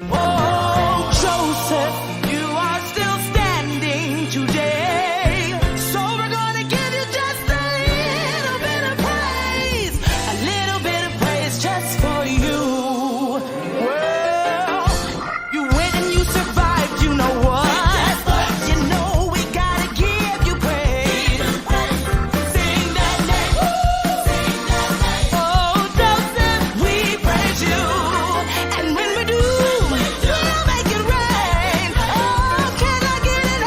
Oh, Joseph, you are still standing today. So we're gonna give you just a little bit of praise. A little bit of praise just for you. Well, you went and you survived, you know what? You know we gotta give you praise. Sing that name. Oh, Joseph, we praise you. And when we do, we'll make it rain. Oh, can I get an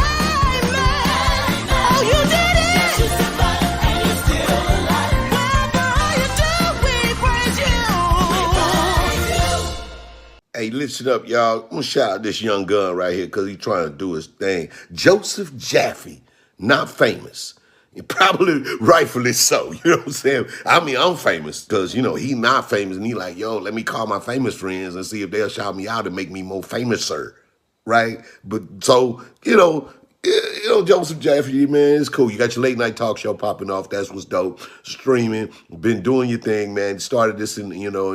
amen? Oh, you did it. You survived and you're still alive. Well, for all you do, we praise you. Hey, listen up, y'all. I'm gonna shout out this young gun right here because he's trying to do his thing. Joseph Jaffe, not famous. Probably rightfully so. You know what I'm saying? I mean, I'm famous because, he not famous. And he like, yo, let me call my famous friends and see if they'll shout me out and make me more famous, sir. Right? But so, Joseph Jaffe, man, it's cool. You got your late night talk show popping off. That's what's dope. Streaming, been doing your thing, man. Started this in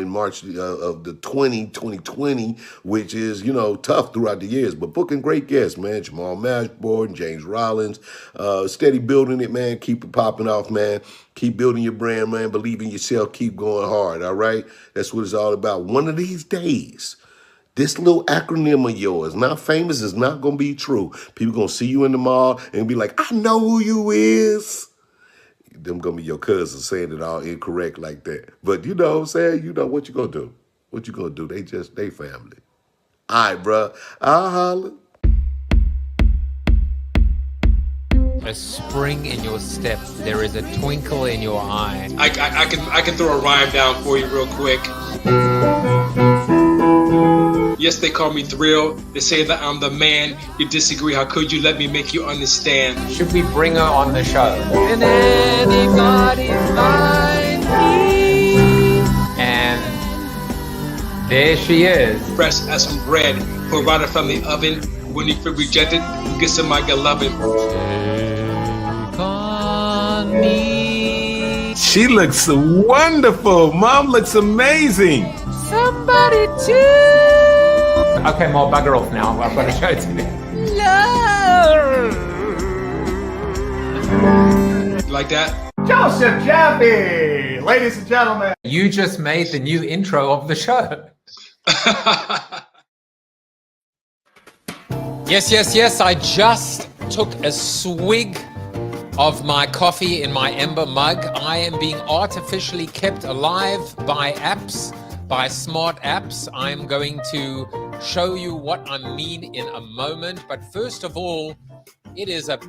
March of the 2020, which is, tough throughout the years, but booking great guests, man. Jamal Mashboard, James Rollins, steady building it, man. Keep it popping off, man. Keep building your brand, man. Believe in yourself. Keep going hard, all right? That's what it's all about. One of these days, this little acronym of yours, not famous, is not going to be true. People going to see you in the mall and be like, I know who you is. Them going to be your cousins saying it all incorrect like that. But you know what I'm saying? You know what you going to do. What you going to do? They family. All right, bro. I'll holler. A spring in your step. There is a twinkle in your eye. I can throw a rhyme down for you real quick. Yes, they call me Thrill. They say that I'm the man. You disagree, how could you? Let me make you understand. Should we bring her on the show? And anybody's like me. And there she is. Fresh as some bread. Put right from the oven. When you feel rejected, you get some my loving. Take on me. She looks wonderful. Mom looks amazing. Somebody to. Okay, more bugger off now. I've got to show it to you. Like that? Joseph Jaffe, ladies and gentlemen. You just made the new intro of the show. Yes. I just took a swig of my coffee in my Ember mug. I am being artificially kept alive by apps, by smart apps. I'm going to show you what I mean in a moment. But first of all, it is a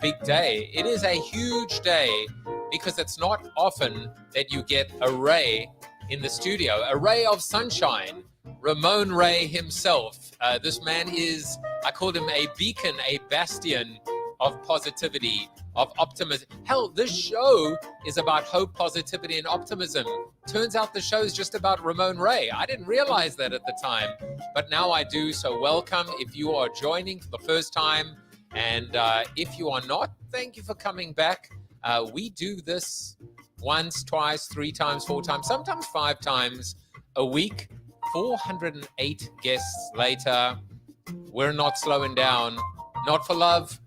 big day. It is a huge day because it's not often that you get a ray in the studio, a ray of sunshine. Ramon Ray himself. This man is, I called him a beacon, a bastion of positivity, of optimism. Hell, this show is about hope, positivity, and optimism. Turns out the show is just about Ramon Ray. I didn't realize that at the time, but now I do. So welcome if you are joining for the first time. And if you are not, thank you for coming back. We do this once, twice, 3 times, 4 times, sometimes 5 times a week. 408 guests later, we're not slowing down, not for love,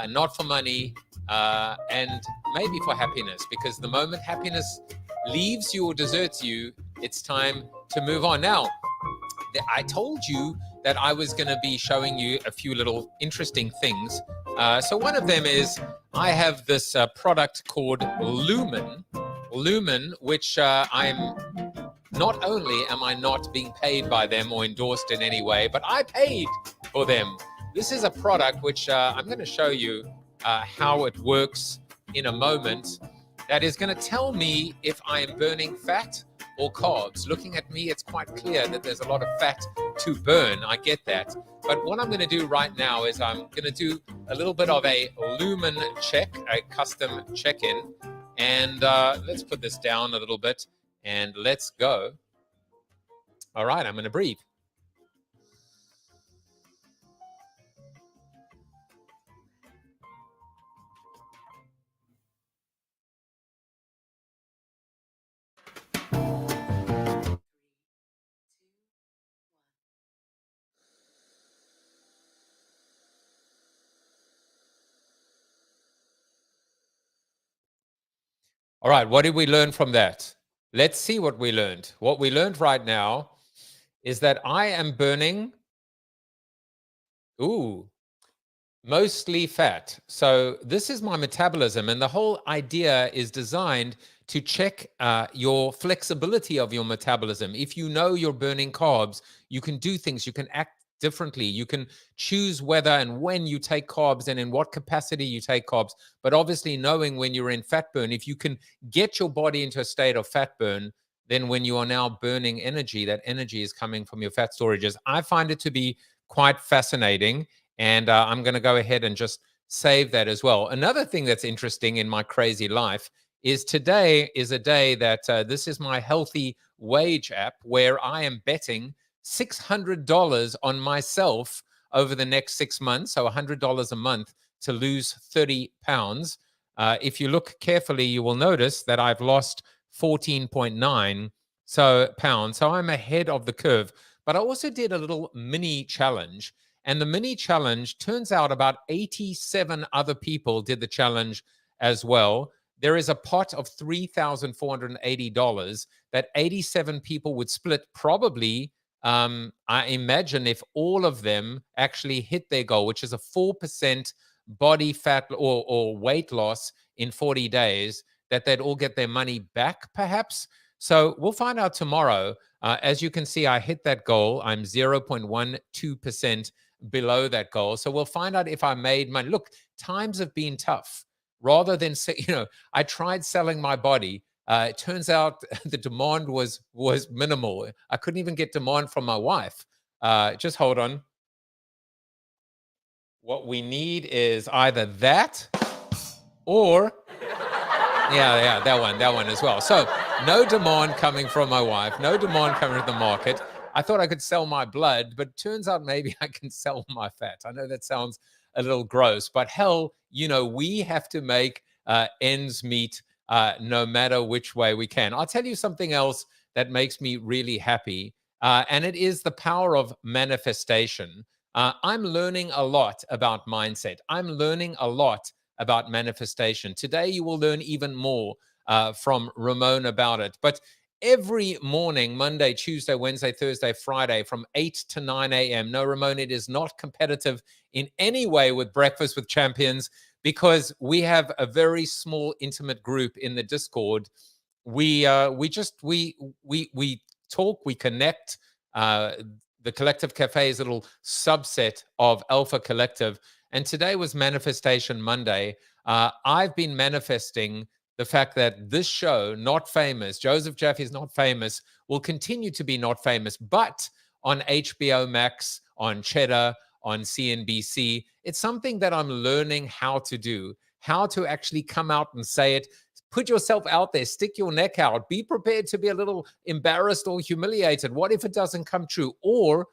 not for money, and maybe for happiness, because the moment happiness leaves you or deserts you, it's time to move on. Now, I told you that I was going to be showing you a few little interesting things. So one of them is I have this product called Lumen, which I'm not only am I not being paid by them or endorsed in any way, but I paid for them. This is a product which I'm going to show you how it works in a moment. That is going to tell me if I am burning fat or carbs. Looking at me, it's quite clear that there's a lot of fat to burn. I get that. But what I'm going to do right now is I'm going to do a little bit of a lumen check, a custom check-in. And let's put this down a little bit. And let's go. All right, I'm going to breathe. All right, what did we learn from that? Let's see what we learned. What we learned right now is that I am burning, mostly fat. So this is my metabolism, and the whole idea is designed to check your flexibility of your metabolism. If you know you're burning carbs, you can do things, you can act differently. You can choose whether and when you take carbs and in what capacity you take carbs. But obviously, knowing when you're in fat burn, if you can get your body into a state of fat burn, then when you are now burning energy, that energy is coming from your fat storages. I find it to be quite fascinating. And I'm going to go ahead and just save that as well. Another thing that's interesting in my crazy life is today is a day that this is my healthy wage app where I am betting $600 on myself over the next 6 months. So $100 a month to lose 30 pounds. If you look carefully, you will notice that I've lost 14.9 pounds. So I'm ahead of the curve. But I also did a little mini challenge. And the mini challenge, turns out about 87 other people did the challenge as well. There is a pot of $3,480 that 87 people would split probably. I imagine if all of them actually hit their goal, which is a 4% body fat or weight loss in 40 days, that they'd all get their money back perhaps. So we'll find out tomorrow. As you can see, I hit that goal. I'm 0.12% below that goal. So we'll find out if I made money. Look, times have been tough. Rather than say, I tried selling my body. It turns out the demand was minimal. I couldn't even get demand from my wife. Just hold on. What we need is either that or yeah, that one as well. So no demand coming from my wife, no demand coming from the market. I thought I could sell my blood, but turns out maybe I can sell my fat. I know that sounds a little gross, but hell, we have to make ends meet no matter which way we can. I'll tell you something else that makes me really happy, and it is the power of manifestation. I'm learning a lot about mindset. I'm learning a lot about manifestation. Today, you will learn even more from Ramon about it. But every morning, Monday, Tuesday, Wednesday, Thursday, Friday, from 8 to 9 a.m. No, Ramon, it is not competitive in any way with Breakfast with Champions because we have a very small, intimate group in the Discord. We talk, we connect. The Collective Cafe is a little subset of Alpha Collective. And today was Manifestation Monday. I've been manifesting the fact that this show, Not Famous, Joseph Jaffe is Not Famous, will continue to be not famous, but on HBO Max, on Cheddar, on CNBC, it's something that I'm learning how to do, how to actually come out and say it. Put yourself out there, stick your neck out, be prepared to be a little embarrassed or humiliated. What if it doesn't come true? Or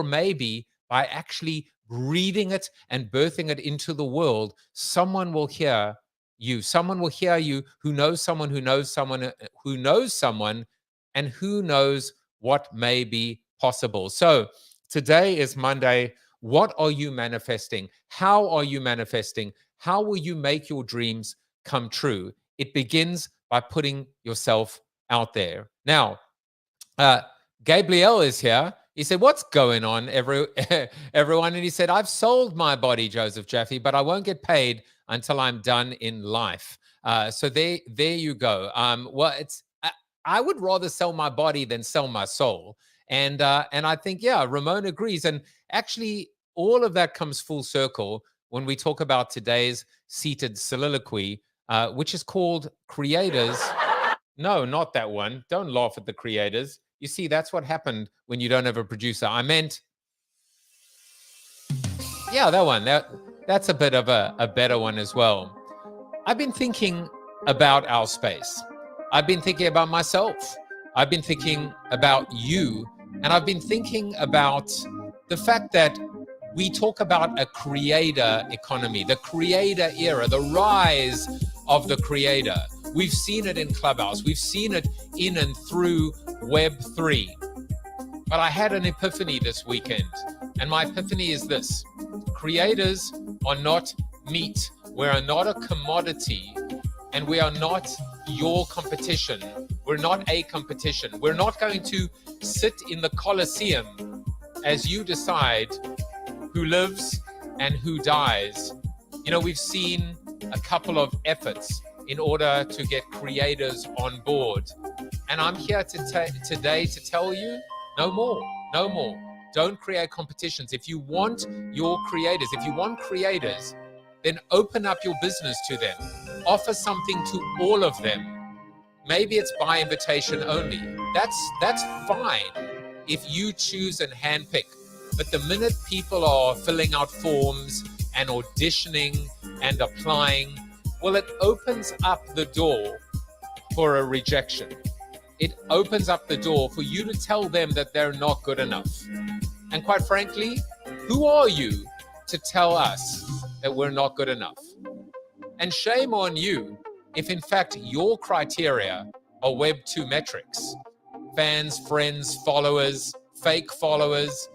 maybe by actually breathing it and birthing it into the world, someone will hear you. Someone will hear you who knows someone who knows someone who knows someone, and who knows what may be possible. So today is Monday. What are you manifesting? How are you manifesting? How will you make your dreams come true? It begins by putting yourself out there. Now, Gabriel is here. He said, what's going on, everyone? And he said, I've sold my body, Joseph Jaffe, but I won't get paid until I'm done in life. So there you go. I would rather sell my body than sell my soul. And I think, yeah, Ramon agrees. And actually, all of that comes full circle when we talk about today's seated soliloquy, which is called Creators. No, not that one. Don't laugh at the creators. You see, that's what happened when you don't have a producer. I meant, yeah, that one. That's a bit of a better one as well. I've been thinking about our space. I've been thinking about myself. I've been thinking about you. And I've been thinking about the fact that we talk about a creator economy, the creator era, the rise of the creator. We've seen it in Clubhouse. We've seen it in and through Web3. But I had an epiphany this weekend. And my epiphany is this. Creators are not meat. We are not a commodity. And we are not your competition. We're not a competition. We're not going to sit in the Colosseum as you decide who lives and who dies. You know, we've seen a couple of efforts in order to get creators on board. And I'm here today to tell you, no more, no more. Don't create competitions. If you want your creators, if you want creators, then open up your business to them. Offer something to all of them. Maybe it's by invitation only. That's fine if you choose and handpick. But the minute people are filling out forms and auditioning and applying, well, it opens up the door for a rejection. It opens up the door for you to tell them that they're not good enough. And quite frankly, who are you to tell us that we're not good enough? And shame on you if in fact your criteria are Web 2 metrics. Fans, friends, followers, fake followers,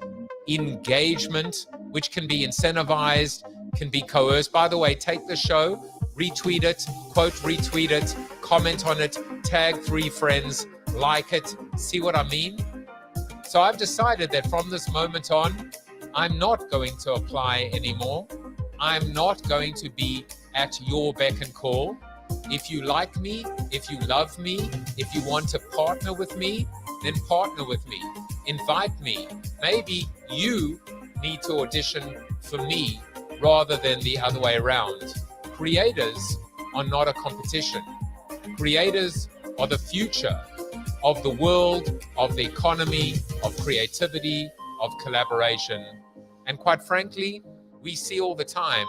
engagement, which can be incentivized, can be coerced. By the way, take the show, retweet it, quote retweet it, comment on it, tag 3 friends, like it, see what I mean? So I've decided that from this moment on, I'm not going to apply anymore. I'm not going to be at your beck and call. If you like me, if you love me, if you want to partner with me, then partner with me. Invite me. Maybe you need to audition for me rather than the other way around. Creators are not a competition. Creators are the future of the world, of the economy, of creativity, of collaboration. And quite frankly, we see all the time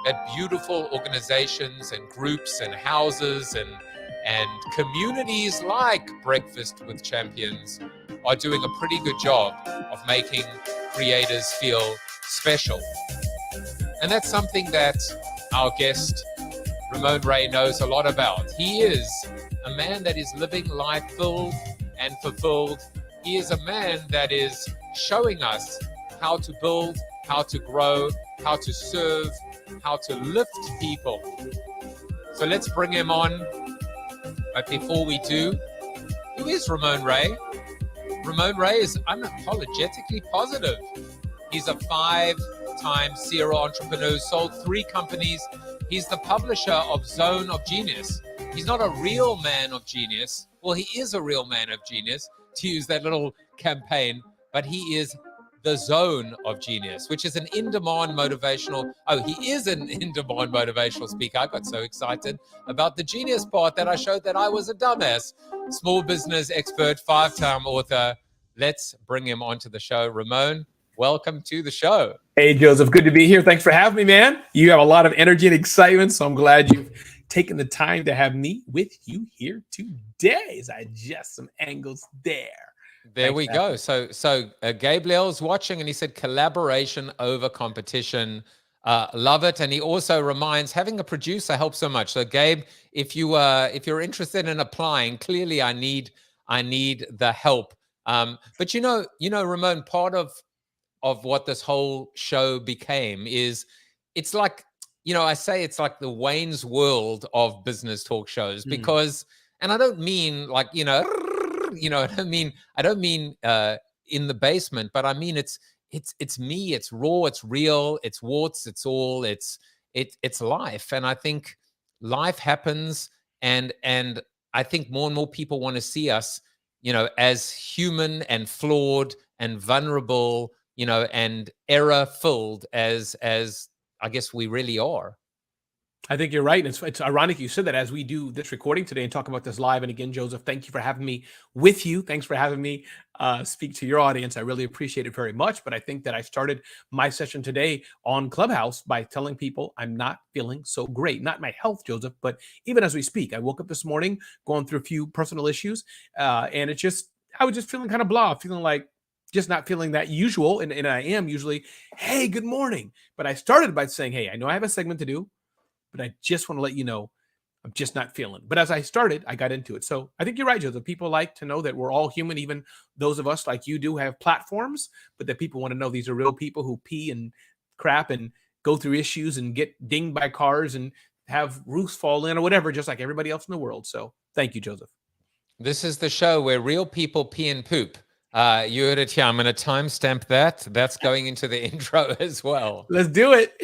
that beautiful organizations and groups and houses and communities like Breakfast with Champions are doing a pretty good job of making creators feel special. And that's something that our guest, Ramon Ray, knows a lot about. He is a man that is living life filled and fulfilled. He is a man that is showing us how to build, how to grow, how to serve, how to lift people. So let's bring him on. But before we do, who is Ramon Ray? Ramon Ray is unapologetically positive. He's a 5-time serial entrepreneur, sold 3 companies. He's the publisher of Zone of Genius. He's not a real man of genius. Well, he is a real man of genius, to use that little campaign, but he is the Zone of Genius, which is an in-demand motivational. Oh, he is an in-demand motivational speaker. I got so excited about the genius part that I showed that I was a dumbass. Small business expert, 5-time author. Let's bring him onto the show. Ramon, welcome to the show. Hey, Joseph, good to be here. Thanks for having me, man. You have a lot of energy and excitement, so I'm glad you've taken the time to have me with you here today. As I adjust some angles there. There we go. So Gabriel's watching, and he said collaboration over competition. Love it. And he also reminds having a producer helps so much. So Gabe, if you're interested in applying, clearly I need the help. But you know, Ramon, part of what this whole show became is it's like, I say it's like the Wayne's World of business talk shows because, and I don't mean like, I don't mean in the basement, but I mean it's me, it's raw, it's real, it's warts, it's all, it's life. And I think life happens, and I think more and more people want to see us, as human and flawed and vulnerable, and error filled as I guess we really are. I think you're right. It's ironic you said that as we do this recording today and talk about this live. And again, Joseph, thank you for having me with you. Thanks for having me speak to your audience. I really appreciate it very much. But I think that I started my session today on Clubhouse by telling people I'm not feeling so great. Not my health, Joseph, but even as we speak. I woke up this morning going through a few personal issues. And I was just feeling kind of blah, feeling like just not feeling that usual. And I am usually, hey, good morning. But I started by saying, hey, I know I have a segment to do, but I just want to let you know I'm just not feeling. But as I started, I got into it. So I think you're right, Joseph. People like to know that we're all human, even those of us like you do have platforms, but that people want to know these are real people who pee and crap and go through issues and get dinged by cars and have roofs fall in or whatever, just like everybody else in the world. So Thank you, Joseph. This is the show where real people pee and poop. You heard it here. I'm going to timestamp that. That's going into the intro as well. Let's do it.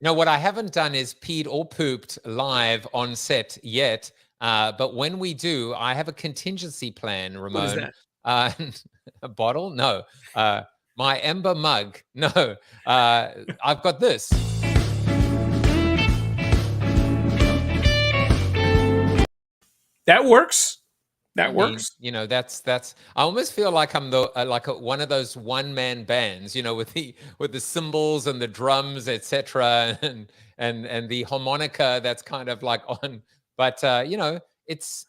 No, what I haven't done is peed or pooped live on set yet. But when we do, I have a contingency plan, Ramon. What is that? A bottle? No. My Ember mug? No. I've got this. That works. That I mean, works. you know, that's. I almost feel like I'm the one of those one-man bands, you know, with the cymbals and the drums, etc., and the harmonica that's kind of like on. But you know, it's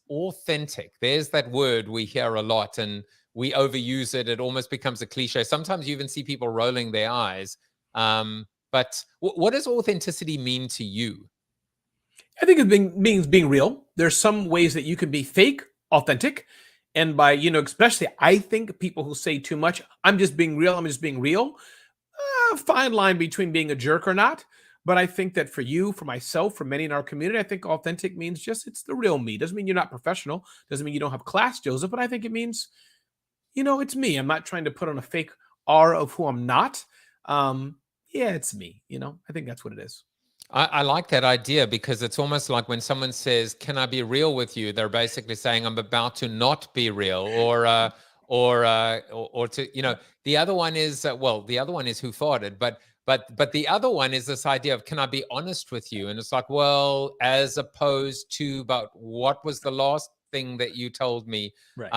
authentic. There's that word we hear a lot, and we overuse it. It almost becomes a cliche. Sometimes you even see people rolling their eyes. But what does authenticity mean to you? I think it means being real. There's some ways that you can be fake, authentic. And by, especially I think people who say too much, I'm just being real, I'm just being real. Fine line between being a jerk or not. But I think that for you, for myself, for many in our community, I think authentic means just it's the real me. Doesn't mean you're not professional. Doesn't mean you don't have class, Joseph. But I think it means, it's me. I'm not trying to put on a fake aura of who I'm not. Yeah, it's me. I think that's what it is. I like that idea because it's almost like when someone says, "Can I be real with you?" They're basically saying, "I'm about to not be real," or to, the other one is the other one is who farted, but the other one is this idea of, "Can I be honest with you?" And it's like, well, as opposed to, but what was the last thing that you told me? Right.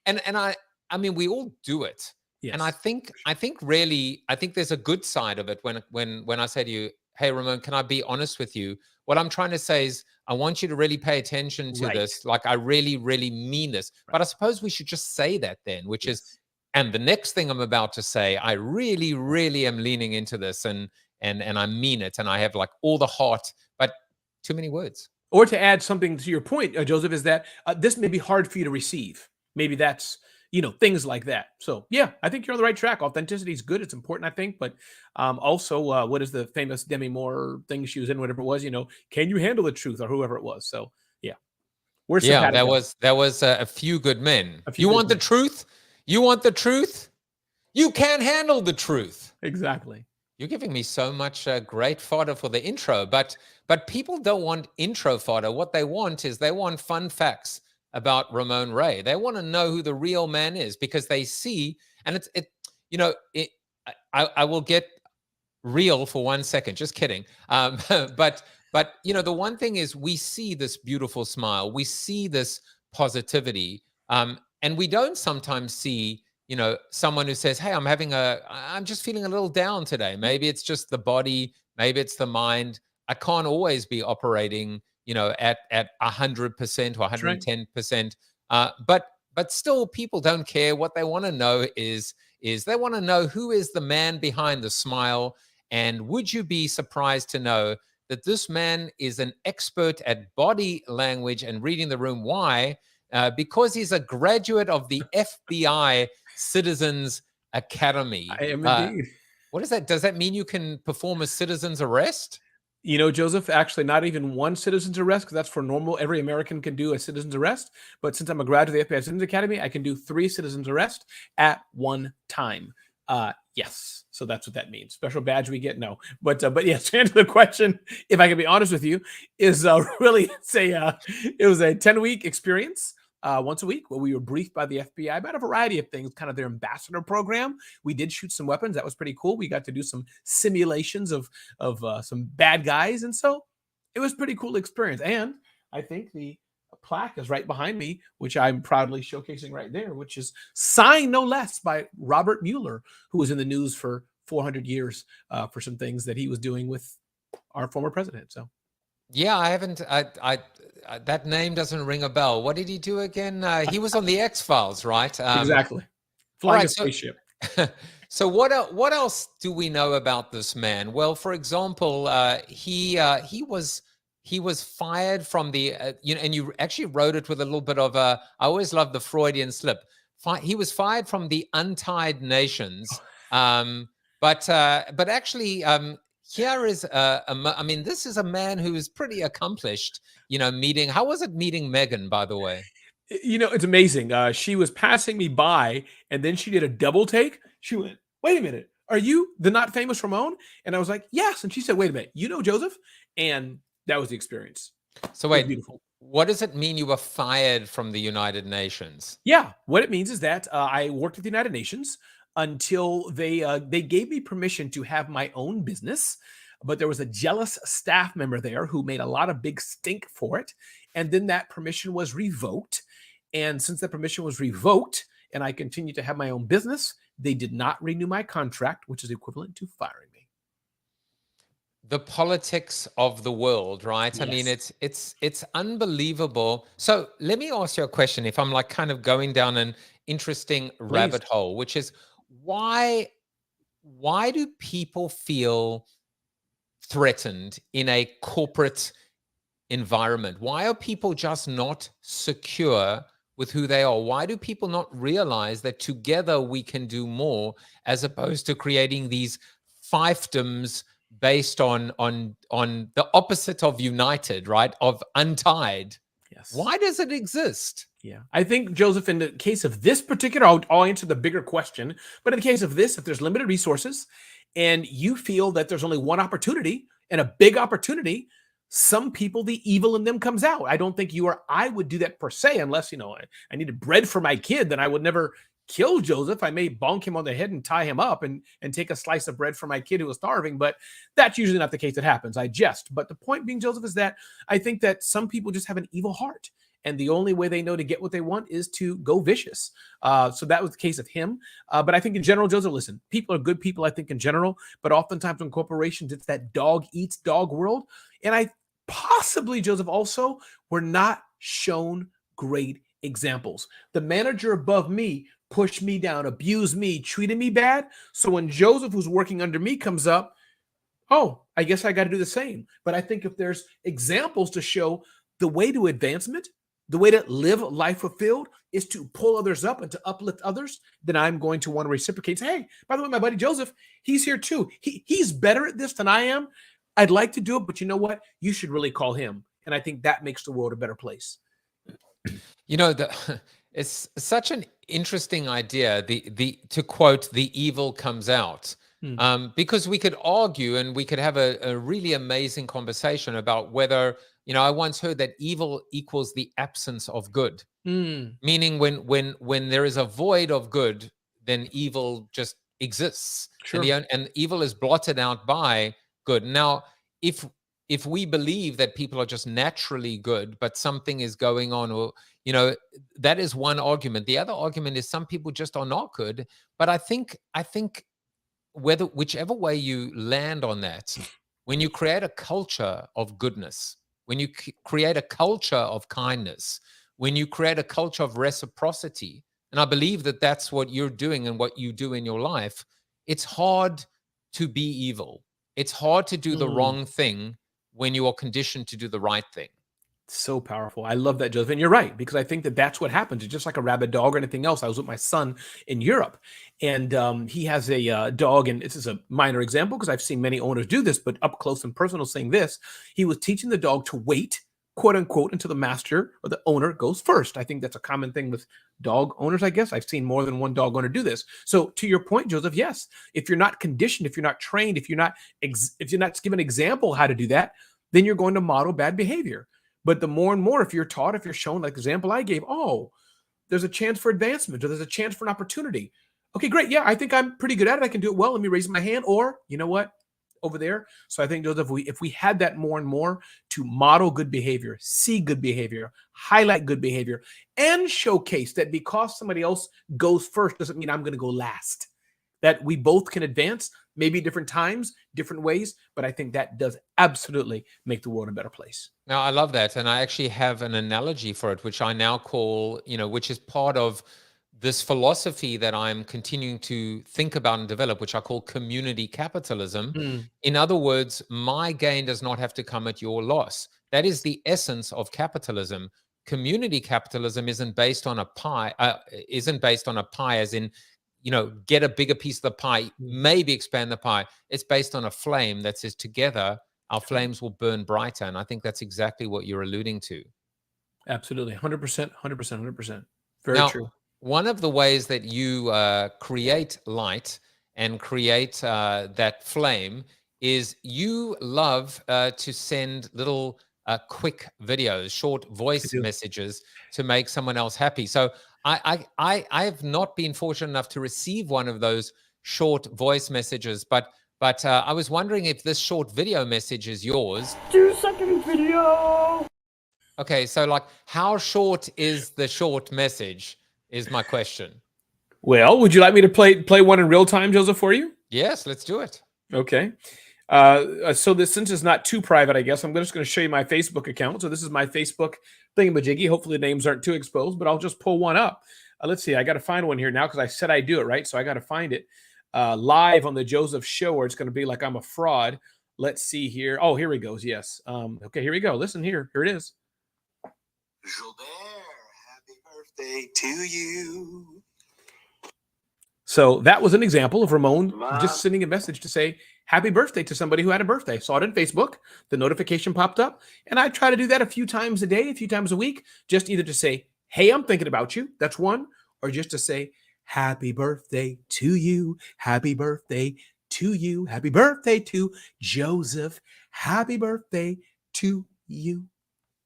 And I mean, we all do it. Yes. And I think there's a good side of it when I say to you, "Hey, Ramon, can I be honest with you?" What I'm trying to say is, I want you to really pay attention to this. Like, I really, really mean this. Right. But I suppose we should just say that then, which is, and the next thing I'm about to say, I really, really am leaning into this, and I mean it, and I have like all the heart, but too many words. Or to add something to your point, Joseph, is that this may be hard for you to receive. Maybe that's things like that. So yeah, I think you're on the right track. Authenticity is good. It's important, I think. But also, what is the famous Demi Moore thing she was in, whatever it was, can you handle the truth, or whoever it was? So yeah. That was a few good men. You want the truth? You want the truth? You can't handle the truth. Exactly. You're giving me so much great fodder for the intro, but people don't want intro fodder. What they want is fun facts about Ramon Ray. They want to know who the real man is, because they see, and I will get real for 1 second, just kidding. But the one thing is, we see this beautiful smile, we see this positivity, and we don't sometimes see, someone who says, "Hey, I'm just feeling a little down today." Maybe it's just the body, maybe it's the mind. I can't always be operating at 100% or 110%. But still, people don't care. What they want to know is they want to know who is the man behind the smile. And would you be surprised to know that this man is an expert at body language and reading the room? Why? Because he's a graduate of the FBI Citizens Academy. I am indeed. What is that? Does that mean you can perform a citizen's arrest? Joseph, actually not even one citizen's arrest, because that's for normal. Every American can do a citizen's arrest. But since I'm a graduate of the FBI Citizens Academy, I can do 3 citizen's arrests at one time. Yes. So that's what that means. Special badge we get? No. But yes, to answer the question, if I can be honest with you, is really it was a 10-week experience. Once a week, where we were briefed by the FBI about a variety of things, kind of their ambassador program. We did shoot some weapons. That was pretty cool. We got to do some simulations of some bad guys. And so it was a pretty cool experience. And I think the plaque is right behind me, which I'm proudly showcasing right there, which is signed no less by Robert Mueller, who was in the news for 400 years for some things that he was doing with our former president. So yeah, I haven't. That name doesn't ring a bell. What did he do again? He was on the X-Files, right? Exactly. Flying a spaceship. So what else do we know about this man? Well, for example, he was fired from the and you actually wrote it with a little bit of a. I always love the Freudian slip. He was fired from the Untied Nations, but actually. here is I mean, this is a man who is pretty accomplished, meeting. How was it meeting Megan, by the way? It's amazing. She was passing me by, and then she did a double take. She went, "Wait a minute, are you the not famous Ramon?" And I was like, "Yes." And she said, "Wait a minute, you know Joseph?" And that was the experience. So It was wait, beautiful. what does it mean you were fired from the United Nations? Yeah, what it means is that I worked at the United Nations until they gave me permission to have my own business, but there was a jealous staff member there who made a lot of big stink for it, and then that permission was revoked. And since that permission was revoked, and I continued to have my own business, they did not renew my contract, which is equivalent to firing me. The politics of the world, right? I mean, Yes. it's unbelievable. So let me ask you a question. If I'm like kind of going down an interesting Please. rabbit hole, which is why do people feel threatened in a corporate environment? Why are people just not secure with who they are? Why do people not realize that together we can do more, as opposed to creating these fiefdoms based on the opposite of united, right? Of untied. Yes. Why does it exist? Yeah. I think, Joseph, in the case of this particular, I'll answer the bigger question. But in the case of this, if there's limited resources and you feel that there's only one opportunity and a big opportunity, some people, the evil in them comes out. I don't think you or I would do that per se, unless, I needed bread for my kid, then I would never kill Joseph. I may bonk him on the head and tie him up and take a slice of bread for my kid who was starving, but that's usually not the case that happens. I jest. But the point being, Joseph, is that I think that some people just have an evil heart. And the only way they know to get what they want is to go vicious. So that was the case of him. But I think in general, Joseph, listen, people are good people, I think, in general. But oftentimes in corporations, it's that dog eats dog world. And I possibly, Joseph, also were not shown great examples. The manager above me pushed me down, abused me, treated me bad. So when Joseph, who's working under me, comes up, oh, I guess I got to do the same. But I think if there's examples to show the way to advancement, the way to live life fulfilled is to pull others up and to uplift others, then I'm going to want to reciprocate. Say, hey, by the way, my buddy Joseph, he's here too. He's better at this than I am. I'd like to do it, but you know what? You should really call him. And I think that makes the world a better place. It's such an interesting idea. To quote, "the evil comes out," because we could argue and we could have a really amazing conversation about whether, I once heard that evil equals the absence of good, meaning when there is a void of good, then evil just exists, Sure. and evil is blotted out by good. Now, if we believe that people are just naturally good, but something is going on, or that is one argument. The other argument is some people just are not good. But I think whichever way you land on that, when you create a culture of goodness, when you create a culture of kindness, when you create a culture of reciprocity, and I believe that that's what you're doing and what you do in your life, it's hard to be evil. It's hard to do the wrong thing when you are conditioned to do the right thing. So powerful. I love that, Joseph. And you're right, because I think that that's what happens. It's just like a rabid dog or anything else. I was with my son in Europe, and he has a dog, and this is a minor example because I've seen many owners do this, but up close and personal saying this, he was teaching the dog to wait, quote unquote, until the master or the owner goes first. I think that's a common thing with dog owners, I guess. I've seen more than one dog owner do this. So to your point, Joseph, yes, if you're not conditioned, if you're not trained, if you're not given an example how to do that, then you're going to model bad behavior. But the more and more, if you're taught, if you're shown, like the example I gave, oh, there's a chance for advancement, or there's a chance for an opportunity. Okay, great. Yeah, I think I'm pretty good at it. I can do it well. Let me raise my hand. Or, you know what? Over there. So I think, Joseph, if we had that more and more to model good behavior, see good behavior, highlight good behavior, and showcase that because somebody else goes first doesn't mean I'm going to go last. That we both can advance, maybe different times, different ways, but I think that does absolutely make the world a better place. Now, I love that. And I actually have an analogy for it, which I now call, which is part of this philosophy that I'm continuing to think about and develop, which I call community capitalism. In other words, my gain does not have to come at your loss. That is the essence of capitalism. Community capitalism isn't based on a pie, as in get a bigger piece of the pie, maybe expand the pie. It's based on a flame that says together our flames will burn brighter. And I think that's exactly what you're alluding to. Absolutely. 100%, 100%, 100%. Very Now, true. one of the ways that you create light and create that flame is you love to send little quick videos, short voice messages to make someone else happy. So I have not been fortunate enough to receive one of those short voice messages, but I was wondering if this short video message is yours. 2-second video. Okay, so like, how short is the short message is my question. Well, would you like me to play one in real time, Joseph, for you? Yes, let's do it. Okay. So this, since it's not too private, I guess I'm just going to show you my Facebook account. So this is my Facebook thingamajiggy. Hopefully the names aren't too exposed, but I'll just pull one up. Let's see. I got to find one here now because I said I do it, right? So I got to find it live on the Joseph Show, or it's going to be like I'm a fraud. Let's see here. Oh, here he goes. Yes. Okay, here we go. Listen here. Here it is. Gilbert, happy birthday to you. So that was an example of Ramon just sending a message to say happy birthday to somebody who had a birthday. Saw it on Facebook. The notification popped up. And I try to do that a few times a day, a few times a week, just either to say, hey, I'm thinking about you. That's one. Or just to say, happy birthday to you. Happy birthday to you. Happy birthday to Joseph. Happy birthday to you.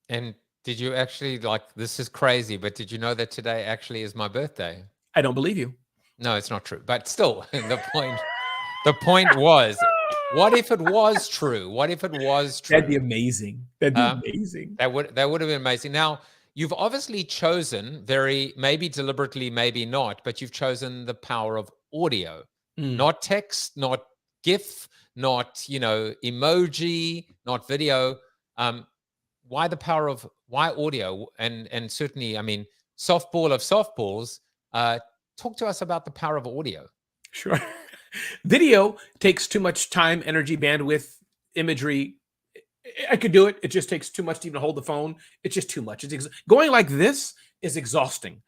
And did you actually, like, this is crazy, but did you know that today actually is my birthday? I don't believe you. No, it's not true. But still, the point was, what if it was true? What if it was true? That'd be amazing. That'd be amazing. That would have been amazing. Now, you've obviously chosen maybe deliberately, maybe not, but you've chosen the power of audio, not text, not GIF, not, emoji, not video. Why audio? And certainly, I mean, softball of softballs, talk to us about the power of audio. Sure. Video takes too much time, energy, bandwidth, imagery. I could do it. It just takes too much to even hold the phone. It's just too much. Going like this is exhausting.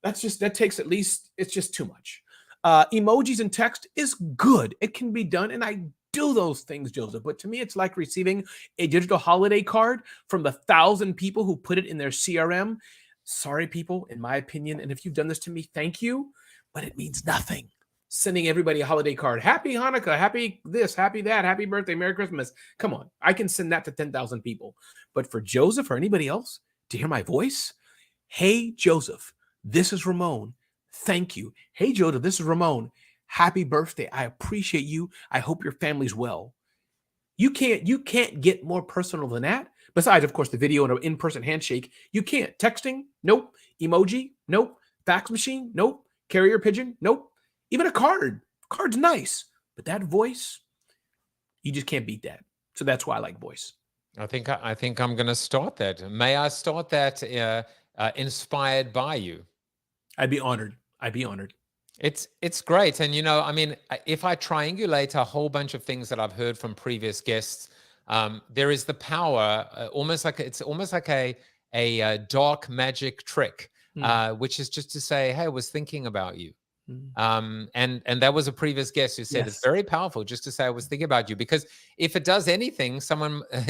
That takes at least, it's just too much. Emojis and text is good. It can be done. And I do those things, Joseph. But to me, it's like receiving a digital holiday card from the 1,000 people who put it in their CRM. Sorry, people, in my opinion. And if you've done this to me, thank you. But it means nothing. Sending everybody a holiday card. Happy Hanukkah, happy this, happy that, happy birthday, Merry Christmas. Come on. I can send that to 10,000 people. But for Joseph or anybody else to hear my voice, hey, Joseph, this is Ramon. Thank you. Hey, Joseph, this is Ramon. Happy birthday. I appreciate you. I hope your family's well. You can't get more personal than that. Besides, of course, the video and an in-person handshake. You can't. Texting? Nope. Emoji? Nope. Fax machine? Nope. Carrier pigeon? Nope. Even a card. Card's nice. But that voice, you just can't beat that. So that's why I like voice. I think I'm going to start that. May I start that inspired by you? I'd be honored. I'd be honored. It's great. And, I mean, if I triangulate a whole bunch of things that I've heard from previous guests, there is the power, it's almost like a dark magic trick, which is just to say, hey, I was thinking about you. And that was a previous guest who said, yes, it's very powerful just to say I was thinking about you, because if it does anything,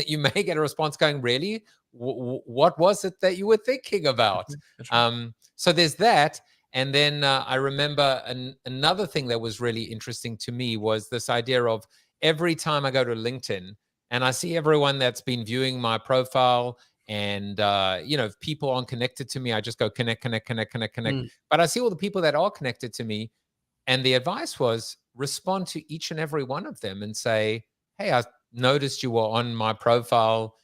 you may get a response going, really, what was it that you were thinking about? That's right. So there's that. And then I remember another thing that was really interesting to me was this idea of every time I go to LinkedIn and I see everyone that's been viewing my profile, and, if people aren't connected to me, I just go connect. But I see all the people that are connected to me, and the advice was respond to each and every one of them and say, hey, I noticed you were on my profile,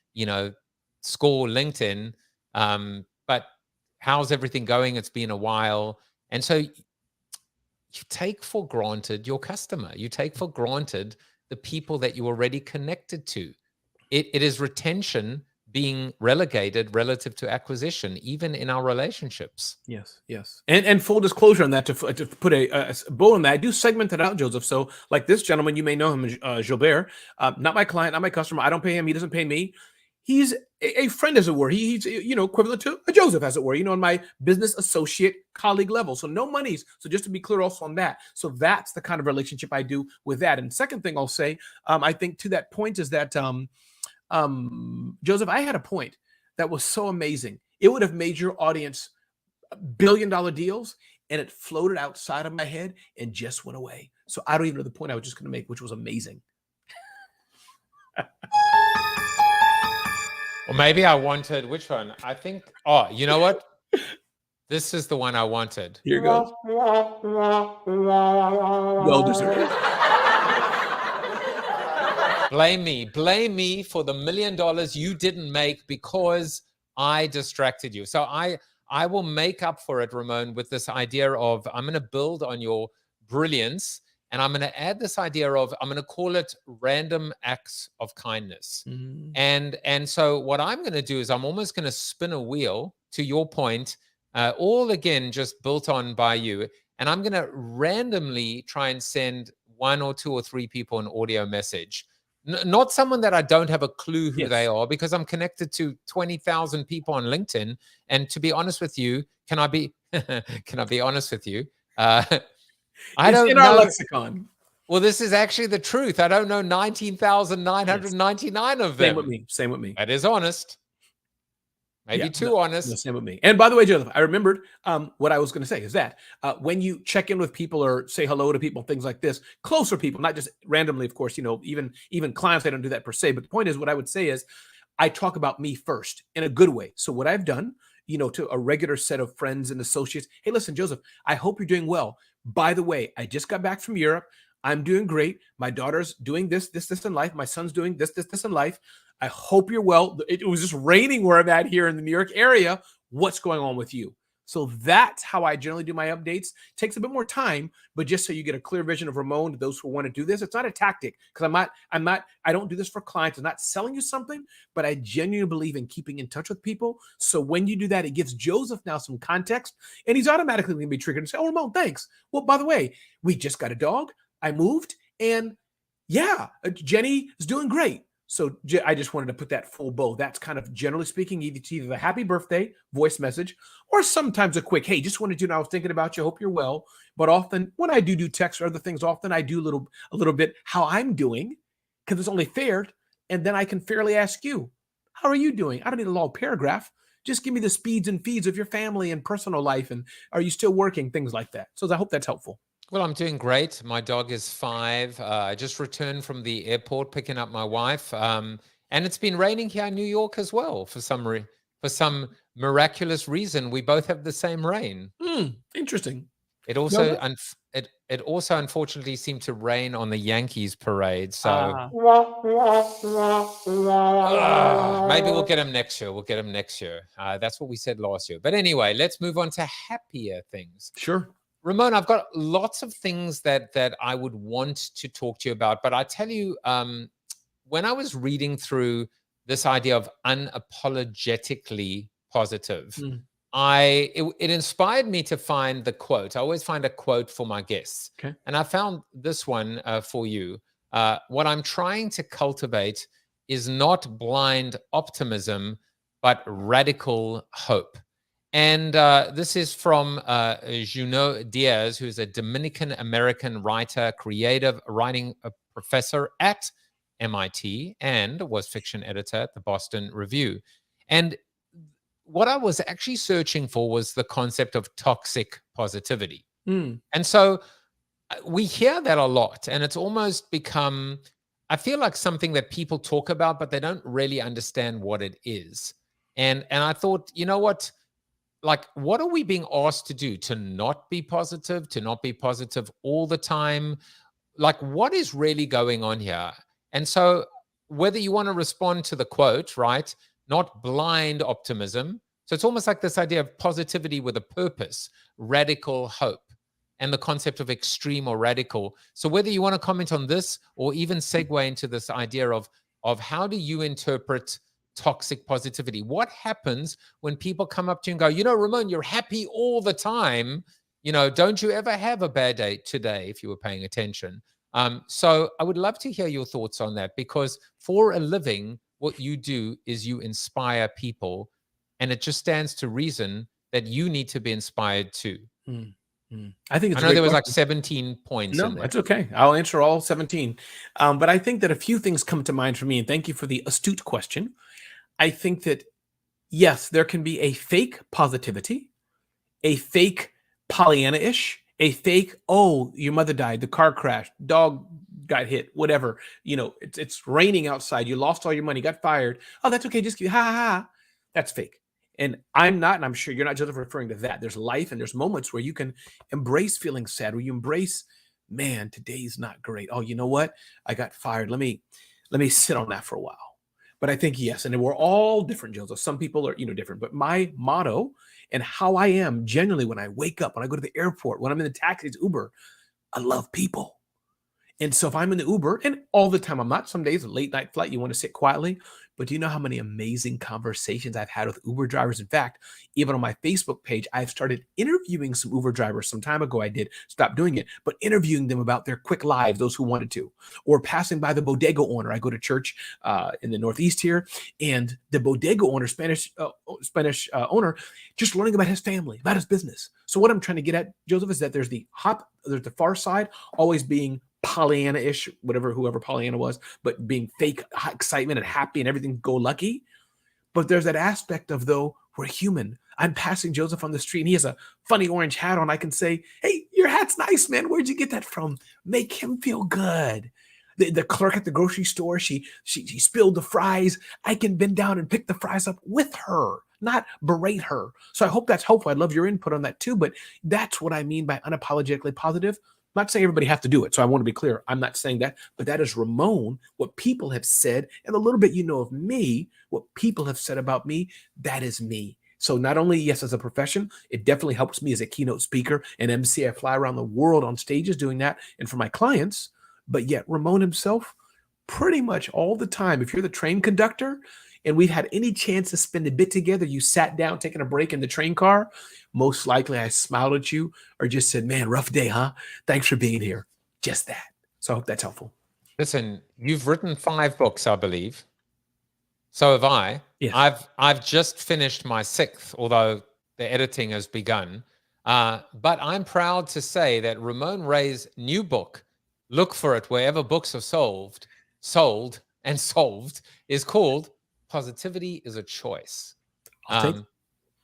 score LinkedIn, but how's everything going? It's been a while. And so you take for granted your customer. You take for granted the people that you already connected to. It is retention being relegated relative to acquisition, even in our relationships. Yes. And full disclosure on that, to put a bow on that, I do segment it out, Joseph. So like this gentleman, you may know him, Gilbert, not my client, not my customer. I don't pay him. He doesn't pay me. he's a friend, as it were. He's equivalent to a Joseph, as it were. On my business associate colleague level. So no monies. So just to be clear also on that. So that's the kind of relationship I do with that. And second thing I'll say, I think to that point is that Joseph, I had a point that was so amazing. It would have made your audience billion-dollar deals, and it floated outside of my head and just went away. So I don't even know the point I was just going to make, which was amazing. Or maybe I wanted, which one? I think, you know what? This is the one I wanted. Here goes. Well deserved. Blame me for the $1 million you didn't make because I distracted you. So I will make up for it, Ramon, with this idea of I'm going to build on your brilliance, and I'm going to add this idea of I'm going to call it random acts of kindness. Mm. And so what I'm going to do is I'm almost going to spin a wheel, to your point, all again just built on by you, and I'm going to randomly try and send 1 or 2 or 3 people an audio message. Not someone that I don't have a clue who they are, because I'm connected to 20,000 people on LinkedIn. And to be honest with you, can I be honest with you? I don't know. Our lexicon. Well, this is actually the truth. I don't know 19,999 of them. Same with me. That is honest. Maybe too honest. No, same with me. And by the way, Joseph, I remembered what I was going to say is that when you check in with people or say hello to people, things like this, closer people, not just randomly, of course, even clients, I don't do that per se. But the point is, what I would say is I talk about me first in a good way. So what I've done, to a regular set of friends and associates, hey, listen, Joseph, I hope you're doing well. By the way, I just got back from Europe. I'm doing great. My daughter's doing this in life. My son's doing this in life. I hope you're well. It was just raining where I'm at here in the New York area. What's going on with you? So that's how I generally do my updates. Takes a bit more time, but just so you get a clear vision of Ramon, to those who want to do this, it's not a tactic, because I don't do this for clients. I'm not selling you something, but I genuinely believe in keeping in touch with people. So when you do that, it gives Joseph now some context, and he's automatically going to be triggered and say, oh, Ramon, thanks. Well, by the way, we just got a dog. I moved, and Jenny is doing great. So I just wanted to put that full bow. That's kind of, generally speaking, either the happy birthday voice message, or sometimes a quick, hey, just wanted to know, I was thinking about you, hope you're well. But often when I do text or other things, often I do a little bit how I'm doing, because it's only fair. And then I can fairly ask you, how are you doing? I don't need a long paragraph. Just give me the speeds and feeds of your family and personal life. And are you still working? Things like that. So I hope that's helpful. Well, I'm doing great. My dog is 5. I just returned from the airport picking up my wife. And it's been raining here in New York as well for some miraculous reason. We both have the same rain. Interesting. It also it also unfortunately seemed to rain on the Yankees parade. So maybe we'll get him next year. That's what we said last year. But anyway, let's move on to happier things. Sure. Ramon, I've got lots of things that I would want to talk to you about, but I tell you, when I was reading through this idea of unapologetically positive, it inspired me to find the quote. I always find a quote for my guests, and I found this one for you. What I'm trying to cultivate is not blind optimism, but radical hope. And this is from Junot Diaz, who's a Dominican-American writer, creative writing professor at MIT, and was fiction editor at the Boston Review. And what I was actually searching for was the concept of toxic positivity. And so we hear that a lot, and it's almost become, I feel like, something that people talk about, but they don't really understand what it is. And I thought, you know what? Like, what are we being asked to do? To not be positive all the time? Like, what is really going on here? And so whether you want to respond to the quote, right? Not blind optimism. So it's almost like this idea of positivity with a purpose, radical hope, and the concept of extreme or radical. So whether you want to comment on this or even segue into this idea of how do you interpret toxic positivity? What happens when people come up to you and go, Ramon, you're happy all the time. Don't you ever have a bad day today, if you were paying attention? So I would love to hear your thoughts on that, because for a living, what you do is you inspire people, and it just stands to reason that you need to be inspired too. I think it's I a know great there was question. like 17 points in No, there. that's okay. I'll answer all 17. But I think that a few things come to mind for me, and thank you for the astute question. I think that, yes, there can be a fake positivity, a fake Pollyanna-ish, a fake, oh, your mother died, the car crashed, dog got hit, whatever. It's raining outside, you lost all your money, got fired. Oh, that's okay, just ha ha ha. That's fake. And I'm not, and I'm sure you're not just referring to that. There's life and there's moments where you can embrace feeling sad, where you embrace, man, today's not great. Oh, you know what? I got fired. Let me sit on that for a while. But I think, yes, and we're all different, Joseph. Some people are, different. But my motto and how I am genuinely when I wake up, when I go to the airport, when I'm in the taxis, Uber, I love people. And so if I'm in the Uber, and all the time I'm not, some days a late night flight, you want to sit quietly. But do you know how many amazing conversations I've had with Uber drivers? In fact, even on my Facebook page, I've started interviewing some Uber drivers. Some time ago, I did stop doing it, but interviewing them about their quick lives, those who wanted to, or passing by the bodega owner. I go to church in the Northeast here, and the bodega owner, Spanish owner, just learning about his family, about his business. So what I'm trying to get at, Joseph, is that there's the far side always being Pollyanna-ish, whoever Pollyanna was, but being fake excitement and happy and everything go lucky. But there's that aspect of, though, we're human. I'm passing Joseph on the street and he has a funny orange hat on. I can say, hey, your hat's nice, man. Where'd you get that from? Make him feel good. The clerk at the grocery store, she spilled the fries. I can bend down and pick the fries up with her, not berate her. So I hope that's helpful. I'd love your input on that too. But that's what I mean by unapologetically positive. I'm not saying everybody has to do it. So I want to be clear. I'm not saying that, but that is Ramon, what people have said, and a little bit of me, what people have said about me, that is me. So not only, yes, as a profession, it definitely helps me as a keynote speaker and MC. I fly around the world on stages doing that and for my clients, but yet Ramon himself, pretty much all the time, if you're the train conductor and we've had any chance to spend a bit together, you sat down taking a break in the train car, most likely I smiled at you or just said, man, rough day, huh? Thanks for being here. Just that. So I hope that's helpful. Listen, you've written 5 books, I believe. So have I. Yes. I've just finished my 6th, although the editing has begun. But I'm proud to say that Ramon Ray's new book, look for it wherever books are sold, is called Positivity is a Choice.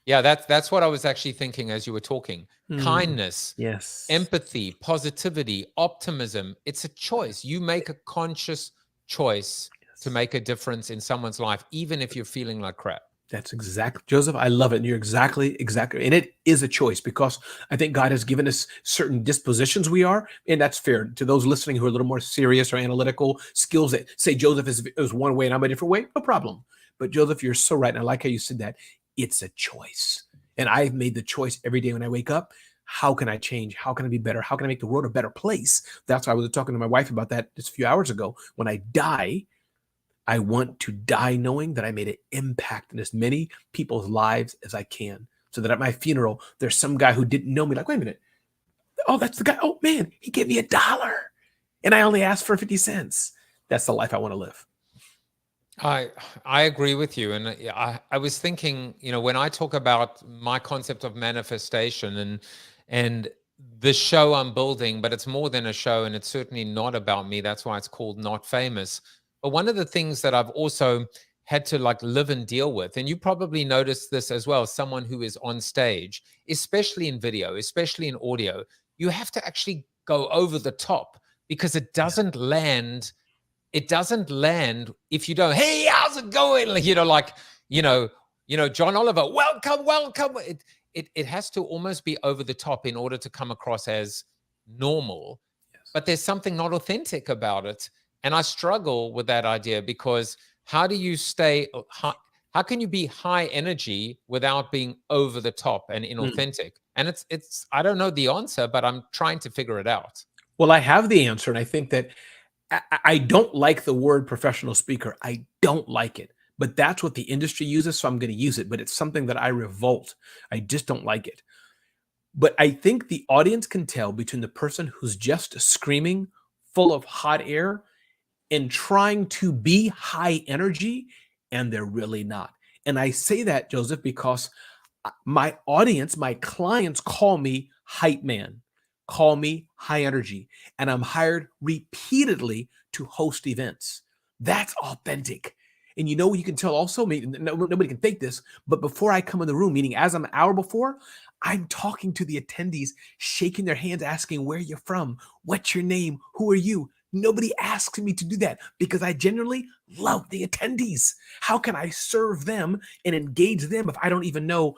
Yeah, that's what I was actually thinking as you were talking. Kindness, yes, empathy, positivity, optimism. It's a choice. You make a conscious choice to make a difference in someone's life, even if you're feeling like crap. That's exactly, Joseph. I love it. And you're exactly. And it is a choice because I think God has given us certain dispositions we are. And that's fair to those listening who are a little more serious or analytical skills that say Joseph is one way and I'm a different way. No problem. But Joseph, you're so right. And I like how you said that. It's a choice. And I've made the choice every day when I wake up. How can I change? How can I be better? How can I make the world a better place? That's why I was talking to my wife about that just a few hours ago. When I die, I want to die knowing that I made an impact in as many people's lives as I can. So that at my funeral, there's some guy who didn't know me. Like, wait a minute. Oh, that's the guy. Oh, man, he gave me $1. And I only asked for 50 cents. That's the life I want to live. I agree with you. And I was thinking, when I talk about my concept of manifestation and the show I'm building, but it's more than a show and it's certainly not about me. That's why it's called Not Famous. But one of the things that I've also had to live and deal with, and you probably noticed this as well, someone who is on stage, especially in video, especially in audio, you have to actually go over the top because it doesn't land. It doesn't land if you don't, hey, how's it going? John Oliver, welcome. It has to almost be over the top in order to come across as normal. Yes. But there's something not authentic about it. And I struggle with that idea because how do you stay, how can you be high energy without being over the top and inauthentic? And it's I don't know the answer, but I'm trying to figure it out. Well, I have the answer. And I think that I don't like the word professional speaker. I don't like it, but that's what the industry uses. So I'm going to use it, but it's something that I revolt. I just don't like it. But I think the audience can tell between the person who's just screaming full of hot air and trying to be high energy and they're really not. And I say that, Joseph, because my audience, my clients call me hype man, call me high energy, and I'm hired repeatedly to host events. That's authentic. And you can tell also, nobody can fake this, but before I come in the room, meaning as I'm an hour before, I'm talking to the attendees, shaking their hands, asking where you're from, what's your name, who are you? Nobody asks me to do that because I genuinely love the attendees. How can I serve them and engage them if I don't even know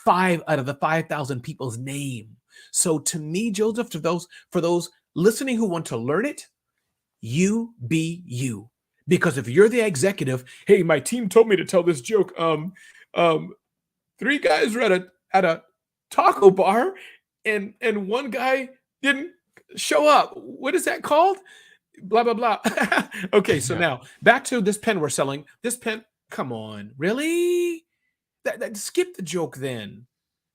5 out of the 5,000 people's name? So to me, Joseph, for those listening who want to learn it, you be you. Because if you're the executive, hey, my team told me to tell this joke. 3 guys were at a taco bar, and one guy didn't show up. What is that called? Blah blah blah. Okay, so now back to this pen we're selling. This pen, come on, really? That skip the joke then.